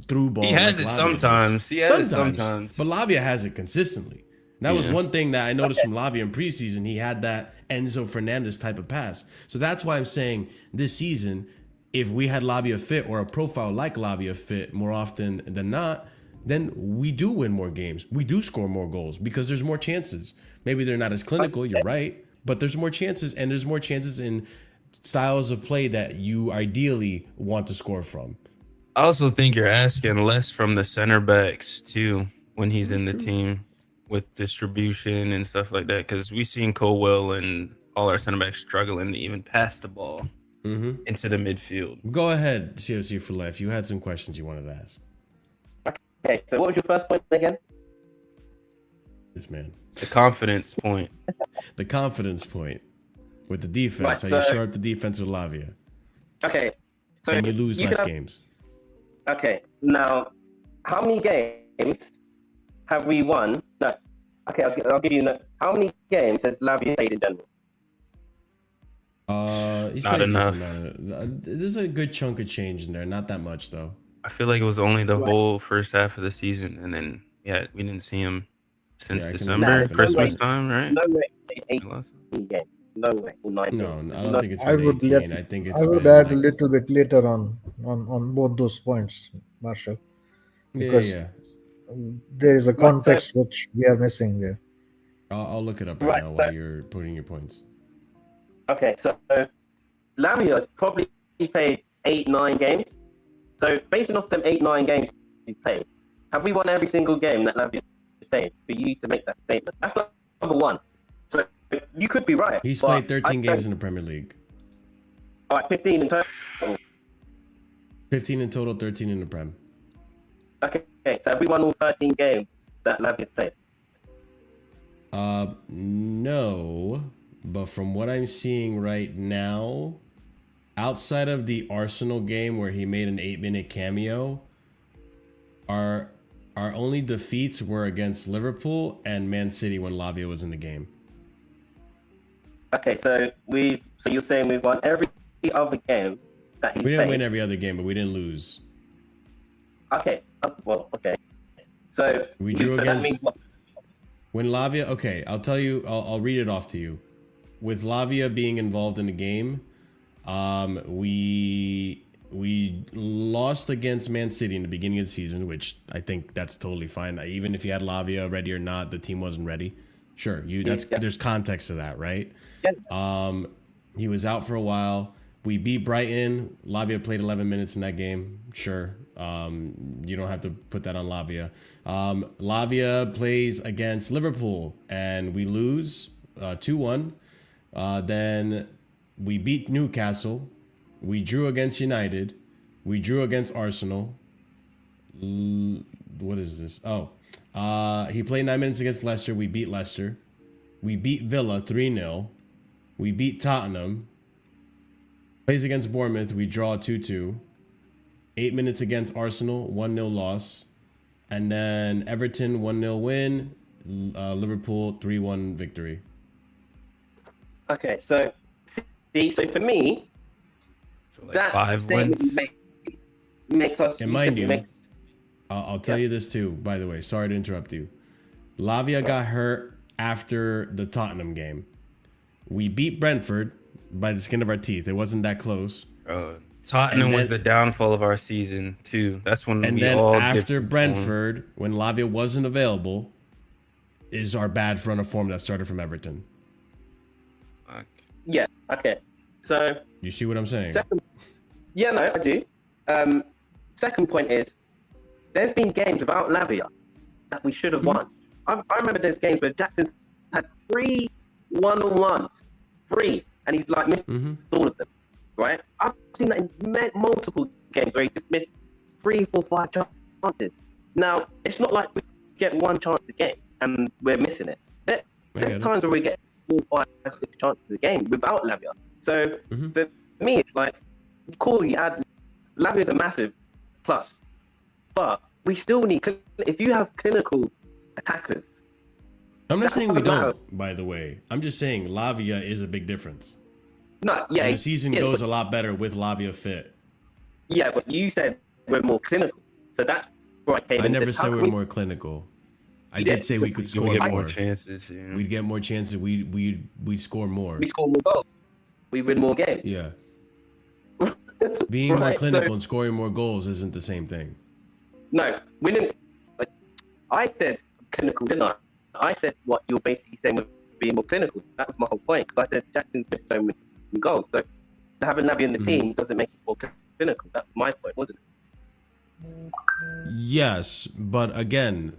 through ball. He has like it Lavia sometimes. does. He has it sometimes. But Lavia has it consistently. That was one thing that I noticed from Lavia in preseason. He had that Enzo Fernandez type of pass. So that's why I'm saying this season, if we had Lavia fit or a profile like Lavia fit more often than not, then we do win more games. We do score more goals because there's more chances. Maybe they're not as clinical, you're right, but there's more chances, and there's more chances in styles of play that you ideally want to score from. I also think you're asking less from the center backs too when he's in the team with distribution and stuff like that, because we've seen Colwell and all our center backs struggling to even pass the ball into the midfield. Go ahead, COC for life. You had some questions you wanted to ask. Okay, so what was your first point again? This man. The confidence point. The confidence point with the defense. Right, how you shore up the defense with Lavia. Okay, so and you lose less games. Okay, now, how many games have we won? No, okay, I'll give you. How many games has Lavia played in general? He's Not enough. There's a good chunk of change in there. Not that much though. I feel like it was only the whole first half of the season, and then we didn't see him since December, Christmas time, right? No way, 18 games. No way, or 19. No, I don't think it's been 18. I think it's. I would add a little bit later on both those points, Marshall, because there is a context which we are missing there. I'll look it up right now while you're putting your points. Okay, so Lavia has probably played 8-9 games. So based off them 8-9 games we played, have we won every single game that Lavia has played for you to make that statement? That's number one. So you could be right. He's played 13 games in the Premier League. All right, 15 in total. 15 in total, 13 in the Prem. Okay, so have we won all 13 games that Lavia's played? No, but from what I'm seeing right now, outside of the Arsenal game where he made an 8-minute cameo, our only defeats were against Liverpool and Man City when Lavia was in the game. Okay, so you're saying we've won every other game that he's We didn't played? win every other game, but we didn't lose. Okay, well, okay. So We drew that against means what? when Lavia. Okay, I'll tell you. I'll read it off to you. With Lavia being involved in the game, we lost against Man City in the beginning of the season, which I think that's totally fine. Even if you had Lavia ready or not, the team wasn't ready. Sure, there's context to that, right? Yeah. He was out for a while. We beat Brighton. Lavia played 11 minutes in that game. Sure. You don't have to put that on Lavia. Lavia plays against Liverpool and we lose 2-1. Then we beat Newcastle. We drew against United. We drew against Arsenal. What is this? Oh, he played 9 minutes against Leicester. We beat Leicester. We beat Villa 3-0. We beat Tottenham. Plays against Bournemouth. We draw 2-2. 8 minutes against Arsenal. 1-0 loss. And then Everton 1-0 win. Liverpool 3-1 victory. Okay, so for me, So like that 5 statement wins. makes us. And mind you, I'll tell you this too, by the way. Sorry to interrupt you. Lavia got hurt after the Tottenham game. We beat Brentford by the skin of our teeth. It wasn't that close. Tottenham was the downfall of our season too. That's when And we then all after dipped Brentford, when Lavia wasn't available, is our bad run of form that started from Everton. Fuck. Yeah. Okay. So You see what I'm saying? yeah, no, I do. Second point is, there's been games without Lavia that we should have won. I remember there's games where Jackson's had 3 1-on-1s, 3, and he's like missed all of them, right? I've seen that in multiple games where he just missed 3, 4, 5 chances. Now, it's not like we get 1 chance a game and we're missing it. There's times where we get 4, 5, 6 chances a game without Lavia. So for me, it's like, cool, you add Lavia's a massive plus, but we still need, if you have clinical attackers. I'm not saying we don't, by the way. I'm just saying Lavia is a big difference. No, yeah. And the season goes a lot better with Lavia fit. Yeah, but you said we're more clinical. So that's where I came in. I never said we were more clinical. I did say we could score more chances. Yeah. We'd get more chances. We'd score more. We score more goals. We win more games. Yeah. Being more clinical and scoring more goals isn't the same thing. No, winning. Like, I said clinical, didn't I? I said what you're basically saying was being more clinical. That was my whole point. Because I said Jackson's missed so many goals. So having Navi in the team doesn't make it more clinical. That's my point, wasn't it? Yes, but again,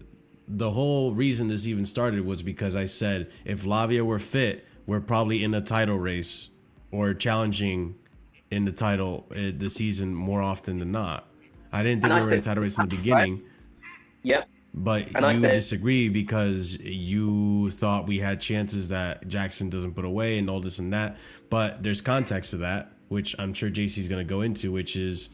the whole reason this even started was because I said if Lavia were fit, we're probably in a title race or challenging in the title the season more often than not. I didn't think we were in a title race in the beginning. Yeah. But you disagree because you thought we had chances that Jackson doesn't put away and all this and that. But there's context to that, which I'm sure JC's going to go into, which is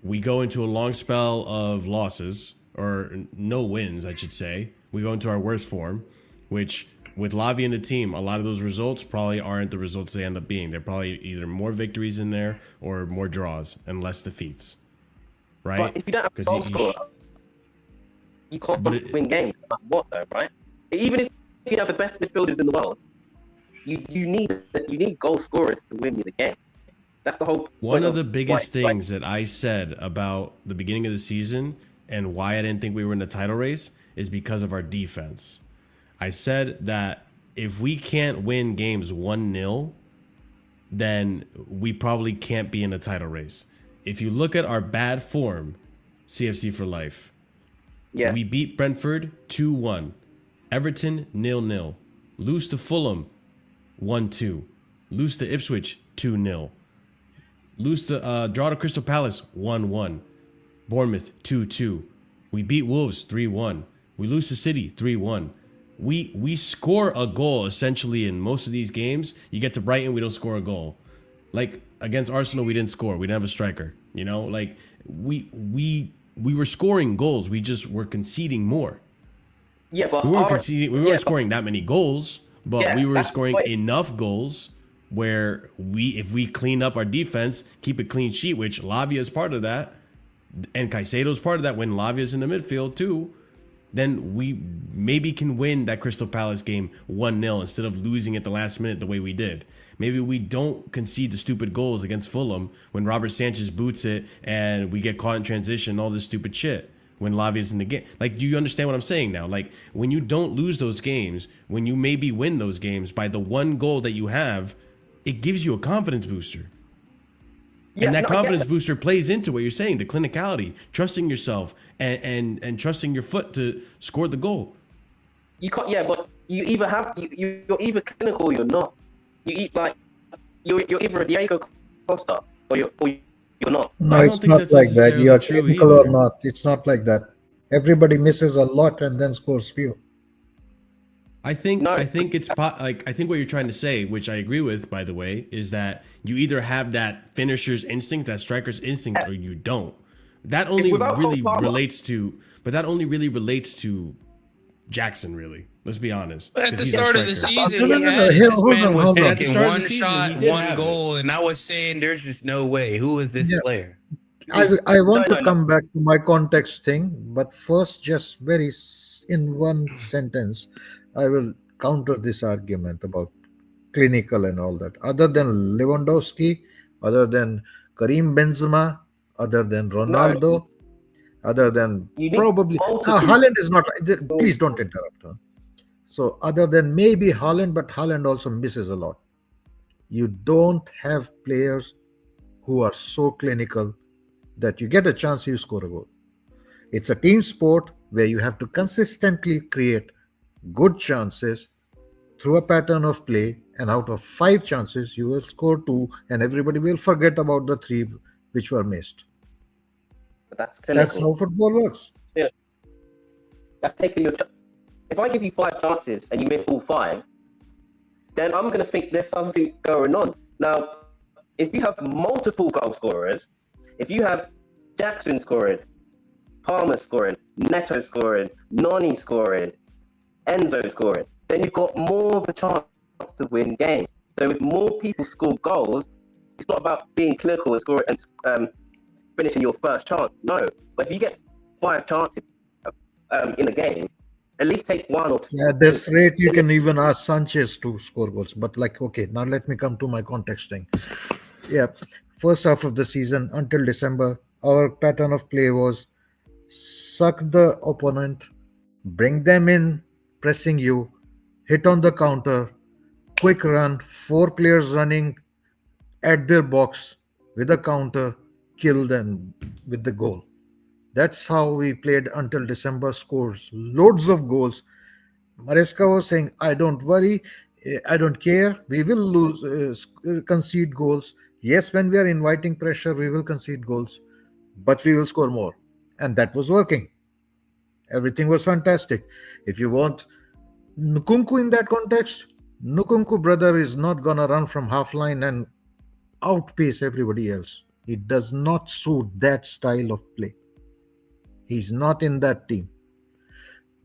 we go into a long spell of losses, or no wins, I should say. We go into our worst form, which with Lavia in the team, a lot of those results probably aren't the results they end up being. They're probably either more victories in there or more draws and less defeats. Right? But if you don't have a goal scorer, you can't win games no matter what, though, right? Even if you have the best midfielders in the world, you need goal scorers to win you the game. That's the whole point. One of the biggest things that I said about the beginning of the season and why I didn't think we were in the title race is because of our defense. I said that if we can't win games 1-0, then we probably can't be in a title race. If you look at our bad form, CFC for life, we beat Brentford 2-1, Everton 0-0, lose to Fulham 1-2, lose to Ipswich 2-0, Draw to Crystal Palace 1-1. Bournemouth 2-2. We beat Wolves 3-1. We lose to City 3-1. We score a goal essentially in most of these games. You get to Brighton, we don't score a goal. Like against Arsenal, we didn't score. We didn't have a striker. You know, like we were scoring goals. We just were conceding more. Yeah, but We weren't conceding. We weren't scoring that many goals, but Yeah, we were that's scoring what- enough goals where if we clean up our defense, keep a clean sheet, which Lavia is part of that, and Caicedo's part of that when Lavia's in the midfield too, then we maybe can win that Crystal Palace game 1-0 instead of losing at the last minute the way we did. Maybe we don't concede the stupid goals against Fulham when Robert Sanchez boots it and we get caught in transition, all this stupid shit when Lavia's in the game. Like, do you understand what I'm saying now? Like, when you don't lose those games, when you maybe win those games by the one goal that you have, it gives you a confidence booster. Yeah, And that no, I get confidence that. booster plays into what you're saying, the clinicality, trusting yourself and trusting your foot to score the goal. You can't. Yeah, but you either have you're either clinical or you're not. You eat like you're either a Diego Costa or you're not. No, I don't it's think not that's like that. necessarily You are true technical either. or not. It's not like that. Everybody misses a lot and then scores few. I think No. I think I think what you're trying to say, which I agree with, by the way, is that you either have that finisher's instinct, that striker's instinct, or you don't. That only without really Cole Palmer. relates to, but that only really relates to Jackson. Really, let's be honest. But at 'Cause the he's our start of the striker. season, No, he no, no, had it. no. This Hold man on, was hold on. At the taking start of one the season, shot, he did one have goal, and I was saying there's just no way. Who is this Yeah. player? I want No, to no. come back to my context thing, but first, just in one sentence, I will counter this argument about clinical and all that. Other than Lewandowski, other than Karim Benzema, other than Ronaldo, other than You need probably multiple. Haaland is not. Please don't interrupt. Huh? So other than maybe Haaland, but Haaland also misses a lot. You don't have players who are so clinical that you get a chance, you score a goal. It's a team sport where you have to consistently create good chances through a pattern of play, and out of 5 chances, you will score 2, and everybody will forget about the 3 which were missed. But that's That's clinical. how football works. That's taking your. If I give you 5 chances and you miss all 5, then I'm going to think there's something going on. Now, if you have multiple goal scorers, if you have Jackson scoring, Palmer scoring, Neto scoring, Nani scoring, Enzo scoring, then you've got more of a chance to win games. So if more people score goals, it's not about being clinical and scoring and finishing your first chance. No, but if you get 5 chances in a game, at least take 1 or 2. At this rate, you can even ask Sanchez to score goals. But okay, now let me come to my context thing. Yeah, first half of the season until December, our pattern of play was suck the opponent, bring them in, pressing you, hit on the counter, quick run, 4 players running at their box with a counter, kill them with the goal. That's how we played until December. Scores loads of goals. Maresca was saying, I don't worry, I don't care. We will concede goals. Yes, when we are inviting pressure, we will concede goals, but we will score more. And that was working. Everything was fantastic. If you want Nkunku in that context, Nkunku brother is not going to run from half line and outpace everybody else. It does not suit that style of play. He's not in that team.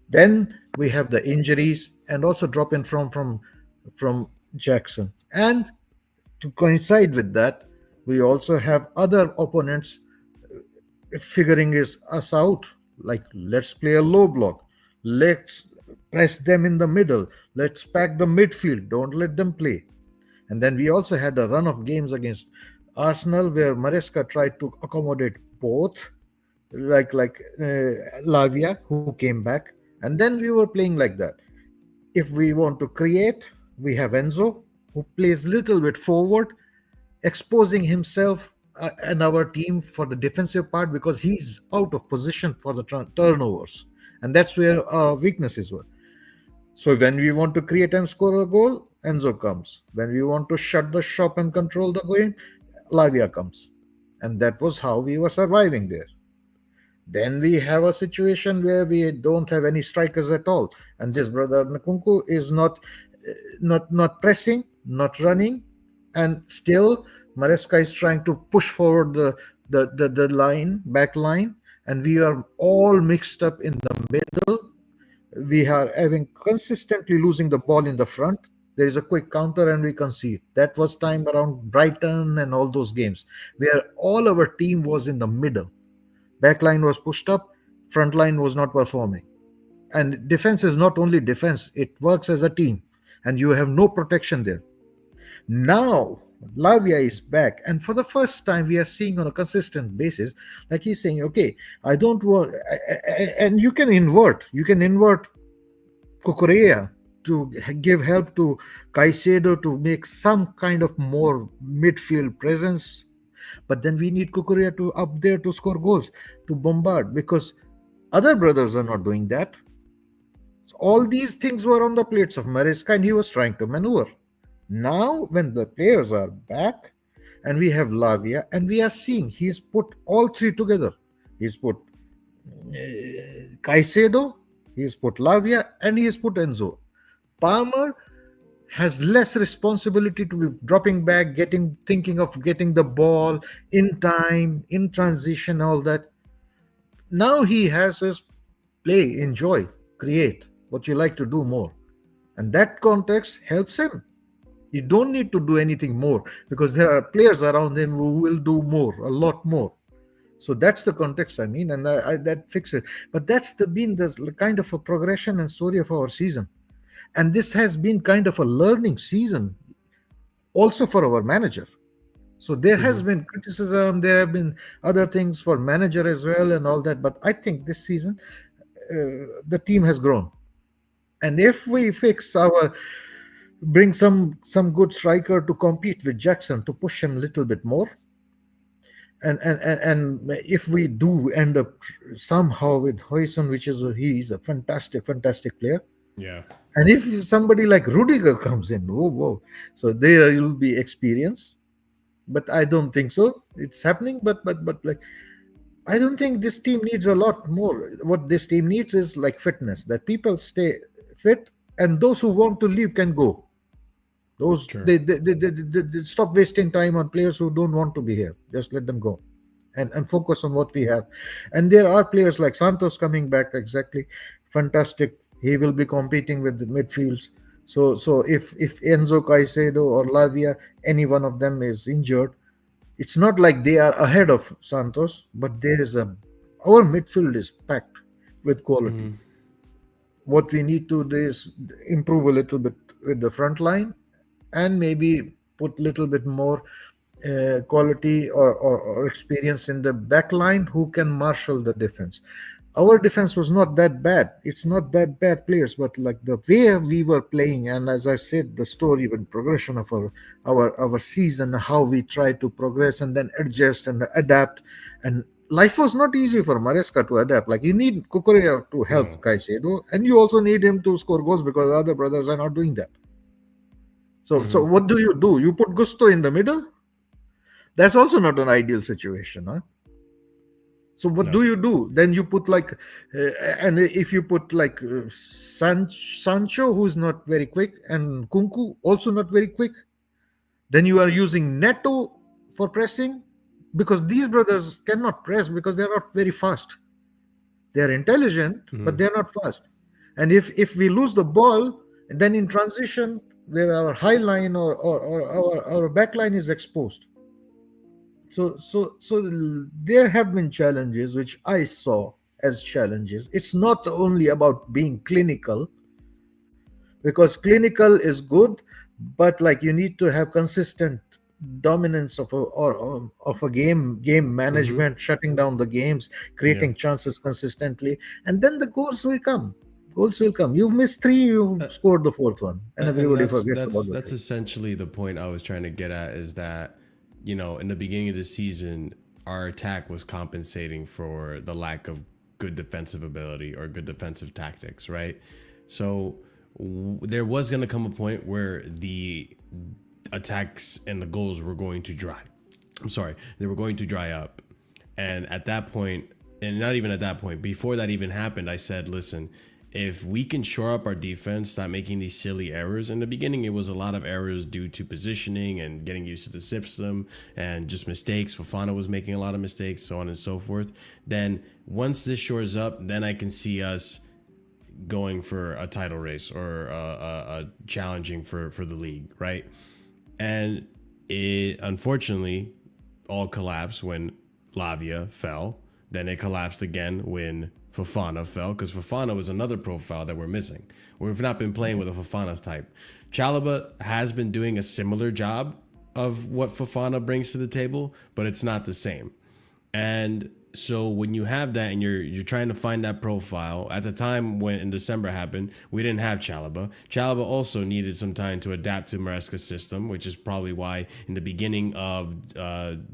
Then we have the injuries and also drop in from Jackson. And to coincide with that, we also have other opponents figuring us out. Like, let's play a low block. Let's press them in the middle. Let's pack the midfield. Don't let them play. And then we also had a run of games against Arsenal where Maresca tried to accommodate both, like Lavia, who came back. And then we were playing like that. If we want to create, we have Enzo, who plays little bit forward, exposing himself and our team for the defensive part because he's out of position for the turnovers. And that's where our weaknesses were. So when we want to create and score a goal, Enzo comes. When we want to shut the shop and control the game, Lavia comes. And that was how we were surviving there. Then we have a situation where we don't have any strikers at all, and this brother Nkunku is not pressing, not running, and still Maresca is trying to push forward the line, back line, and we are all mixed up in the middle. We are having consistently losing the ball in the front. There is a quick counter and we concede. That was time around Brighton and all those games where all our team was in the middle. Back line was pushed up, front line was not performing. And defense is not only defense, it works as a team, and you have no protection there. Now Lavia is back, and for the first time we are seeing on a consistent basis, like he's saying, okay, I don't want, and you can invert Cucurella to give help to Caicedo to make some kind of more midfield presence. But then we need Cucurella to up there to score goals, to bombard, because other brothers are not doing that. So all these things were on the plates of Maresca, and he was trying to maneuver. Now, when the players are back, and we have Lavia, and we are seeing he's put all three together. He's put Caicedo, he's put Lavia, and he's put Enzo. Palmer has less responsibility to be dropping back, thinking of getting the ball in time, in transition, all that. Now he has his play, enjoy, create what you like to do more. And that context helps him. You don't need to do anything more because there are players around him who will do more, a lot more. So that's the context, I mean, and that fixes it. But that's been the kind of a progression and story of our season. And this has been kind of a learning season also for our manager. So there has been criticism, there have been other things for manager as well and all that. But I think this season, the team has grown. And if we bring some good striker to compete with Jackson to push him a little bit more, and if we do end up somehow with Hoyson, he's a fantastic player. Yeah. And if somebody like Rudiger comes in, whoa. So there will be experience. But I don't think so. It's happening, but like I don't think this team needs a lot more. What this team needs is like fitness, that people stay fit, and those who want to leave can go. Those they stop wasting time on players who don't want to be here. Just let them go, and focus on what we have. And there are players like Santos coming back. Exactly, fantastic. He will be competing with the midfields. So if Enzo, Caicedo, or Lavia, any one of them is injured, it's not like they are ahead of Santos, but our midfield is packed with quality. What we need to do is improve a little bit with the front line, and maybe put a little bit more quality or experience in the back line who can marshal the defense. Our defense was not that bad. It's not that bad players, but like the way we were playing, and as I said, the story and progression of our season, how we try to progress and then adjust and adapt. And life was not easy for Maresca to adapt. Like you need Cucurella to help Caicedo, and you also need him to score goals because the other brothers are not doing that. So what do? You put Gusto in the middle? That's also not an ideal situation, huh? So what do you do? Then you put like, and if you put like Sancho, who's not very quick, and Kunku, also not very quick, then you are using Neto for pressing, because these brothers cannot press because they're not very fast. They're intelligent, but they're not fast. And if we lose the ball, then in transition, where our high line or our back line is exposed. So there have been challenges which I saw as challenges. It's not only about being clinical, because clinical is good, but like you need to have consistent dominance of a game management, shutting down the games, creating chances consistently, and then the goals will come. You missed three, you scored the fourth one, and everybody forgets about that. That's essentially the point I was trying to get at, is that, you know, in the beginning of the season, our attack was compensating for the lack of good defensive ability or good defensive tactics, right? So there was going to come a point where the attacks and the goals were going to dry. I'm sorry, they were going to dry up. And at that point, and not even at that point, before that even happened, I said, listen, if we can shore up our defense, stop making these silly errors. In the beginning, it was a lot of errors due to positioning and getting used to the system and just mistakes. Fofana was making a lot of mistakes, so on and so forth. Then once this shores up, then I can see us going for a title race or challenging for the league, right? And it unfortunately all collapsed when Lavia fell. Then it collapsed again when Fofana fell, because Fofana was another profile that we're missing. We've not been playing with a Fofana type. Chalobah has been doing a similar job of what Fofana brings to the table, but it's not the same. And so when you have that and you're trying to find that profile, at the time when in December happened, we didn't have Chalobah. Chalobah also needed some time to adapt to MARESCA's system, which is probably why in the beginning of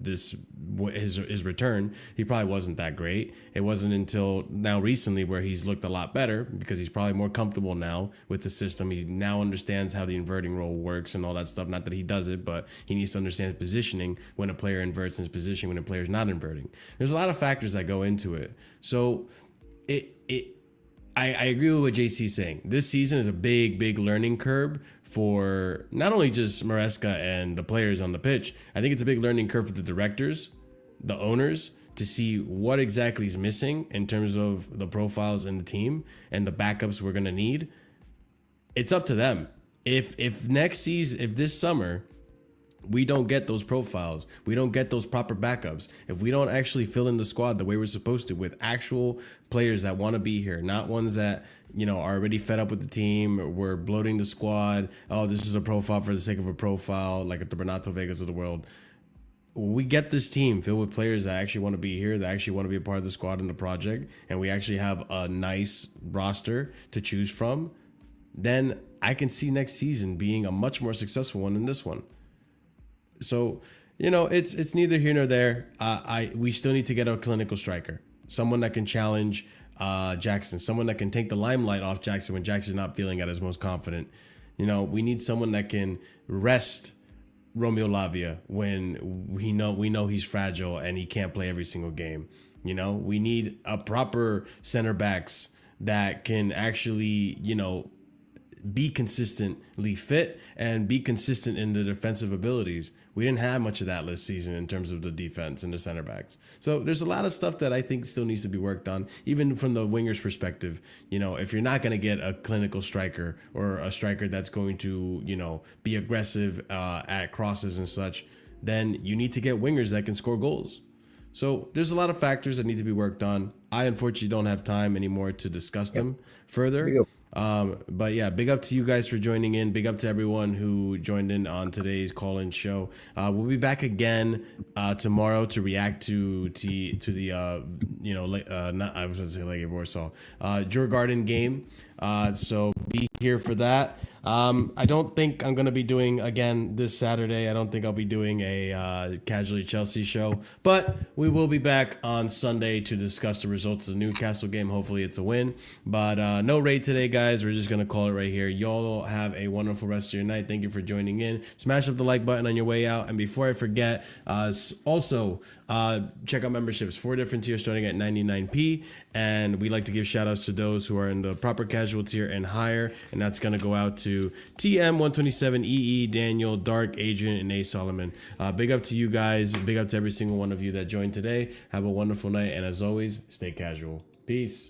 his return, he probably wasn't that great. It wasn't until now recently where he's looked a lot better, because he's probably more comfortable now with the system. He now understands how the inverting role works and all that stuff. Not that he does it, but he needs to understand his positioning when a player inverts in his position, when a player is not inverting. There's a lot of factors that go into it. So I agree with what JC's saying. This season is a big learning curve for not only just MARESCA and the players on the pitch. I think it's a big learning curve for the directors, the owners, to see what exactly is missing in terms of the profiles in the team and the backups we're going to need. It's up to them. If next season, if this summer, we don't get those profiles, we don't get those proper backups, if we don't actually fill in the squad the way we're supposed to with actual players that want to be here, not ones that, you know, are already fed up with the team, we're bloating the squad, oh, this is a profile for the sake of a profile, like at the Renato Vegas of the world. We get this team filled with players that actually want to be here, that actually want to be a part of the squad in the project, and we actually have a nice roster to choose from, then I can see next season being a much more successful one than this one. So, you know, it's neither here nor there. We still need to get a clinical striker, someone that can challenge Jackson, someone that can take the limelight off Jackson when Jackson's not feeling at his most confident. You know, we need someone that can rest Romeo Lavia when we know he's fragile and he can't play every single game. You know, we need a proper center backs that can actually, you know, be consistently fit and be consistent in the defensive abilities. We didn't have much of that last season in terms of the defense and the center backs. So there's a lot of stuff that I think still needs to be worked on, even from the wingers perspective. You know, if you're not going to get a clinical striker or a striker that's going to, you know, be aggressive at crosses and such, then you need to get wingers that can score goals. So there's a lot of factors that need to be worked on. I unfortunately don't have time anymore to discuss them further. But yeah, big up to you guys for joining in. Big up to everyone who joined in on today's call-in show. We'll be back again tomorrow to react to the you know, not, I was going to say Legia Warsaw, Djurgården game. So be here for that. I don't think I'm going to be doing again this Saturday. I don't think I'll be doing a Casually Chelsea show, but we will be back on Sunday to discuss the results of the Newcastle game. Hopefully it's a win, but no raid today, guys. We're just going to call it right here. Y'all have a wonderful rest of your night. Thank you for joining in. Smash up the like button on your way out. And before I forget, also check out memberships. 4 different tiers starting at 99p. And we like to give shout outs to those who are in the proper casual tier and higher. And that's going to go out to TM127EE, Daniel, Dark, Adrian, and A. Solomon. Big up to you guys. Big up to every single one of you that joined today. Have a wonderful night. And as always, stay casual. Peace.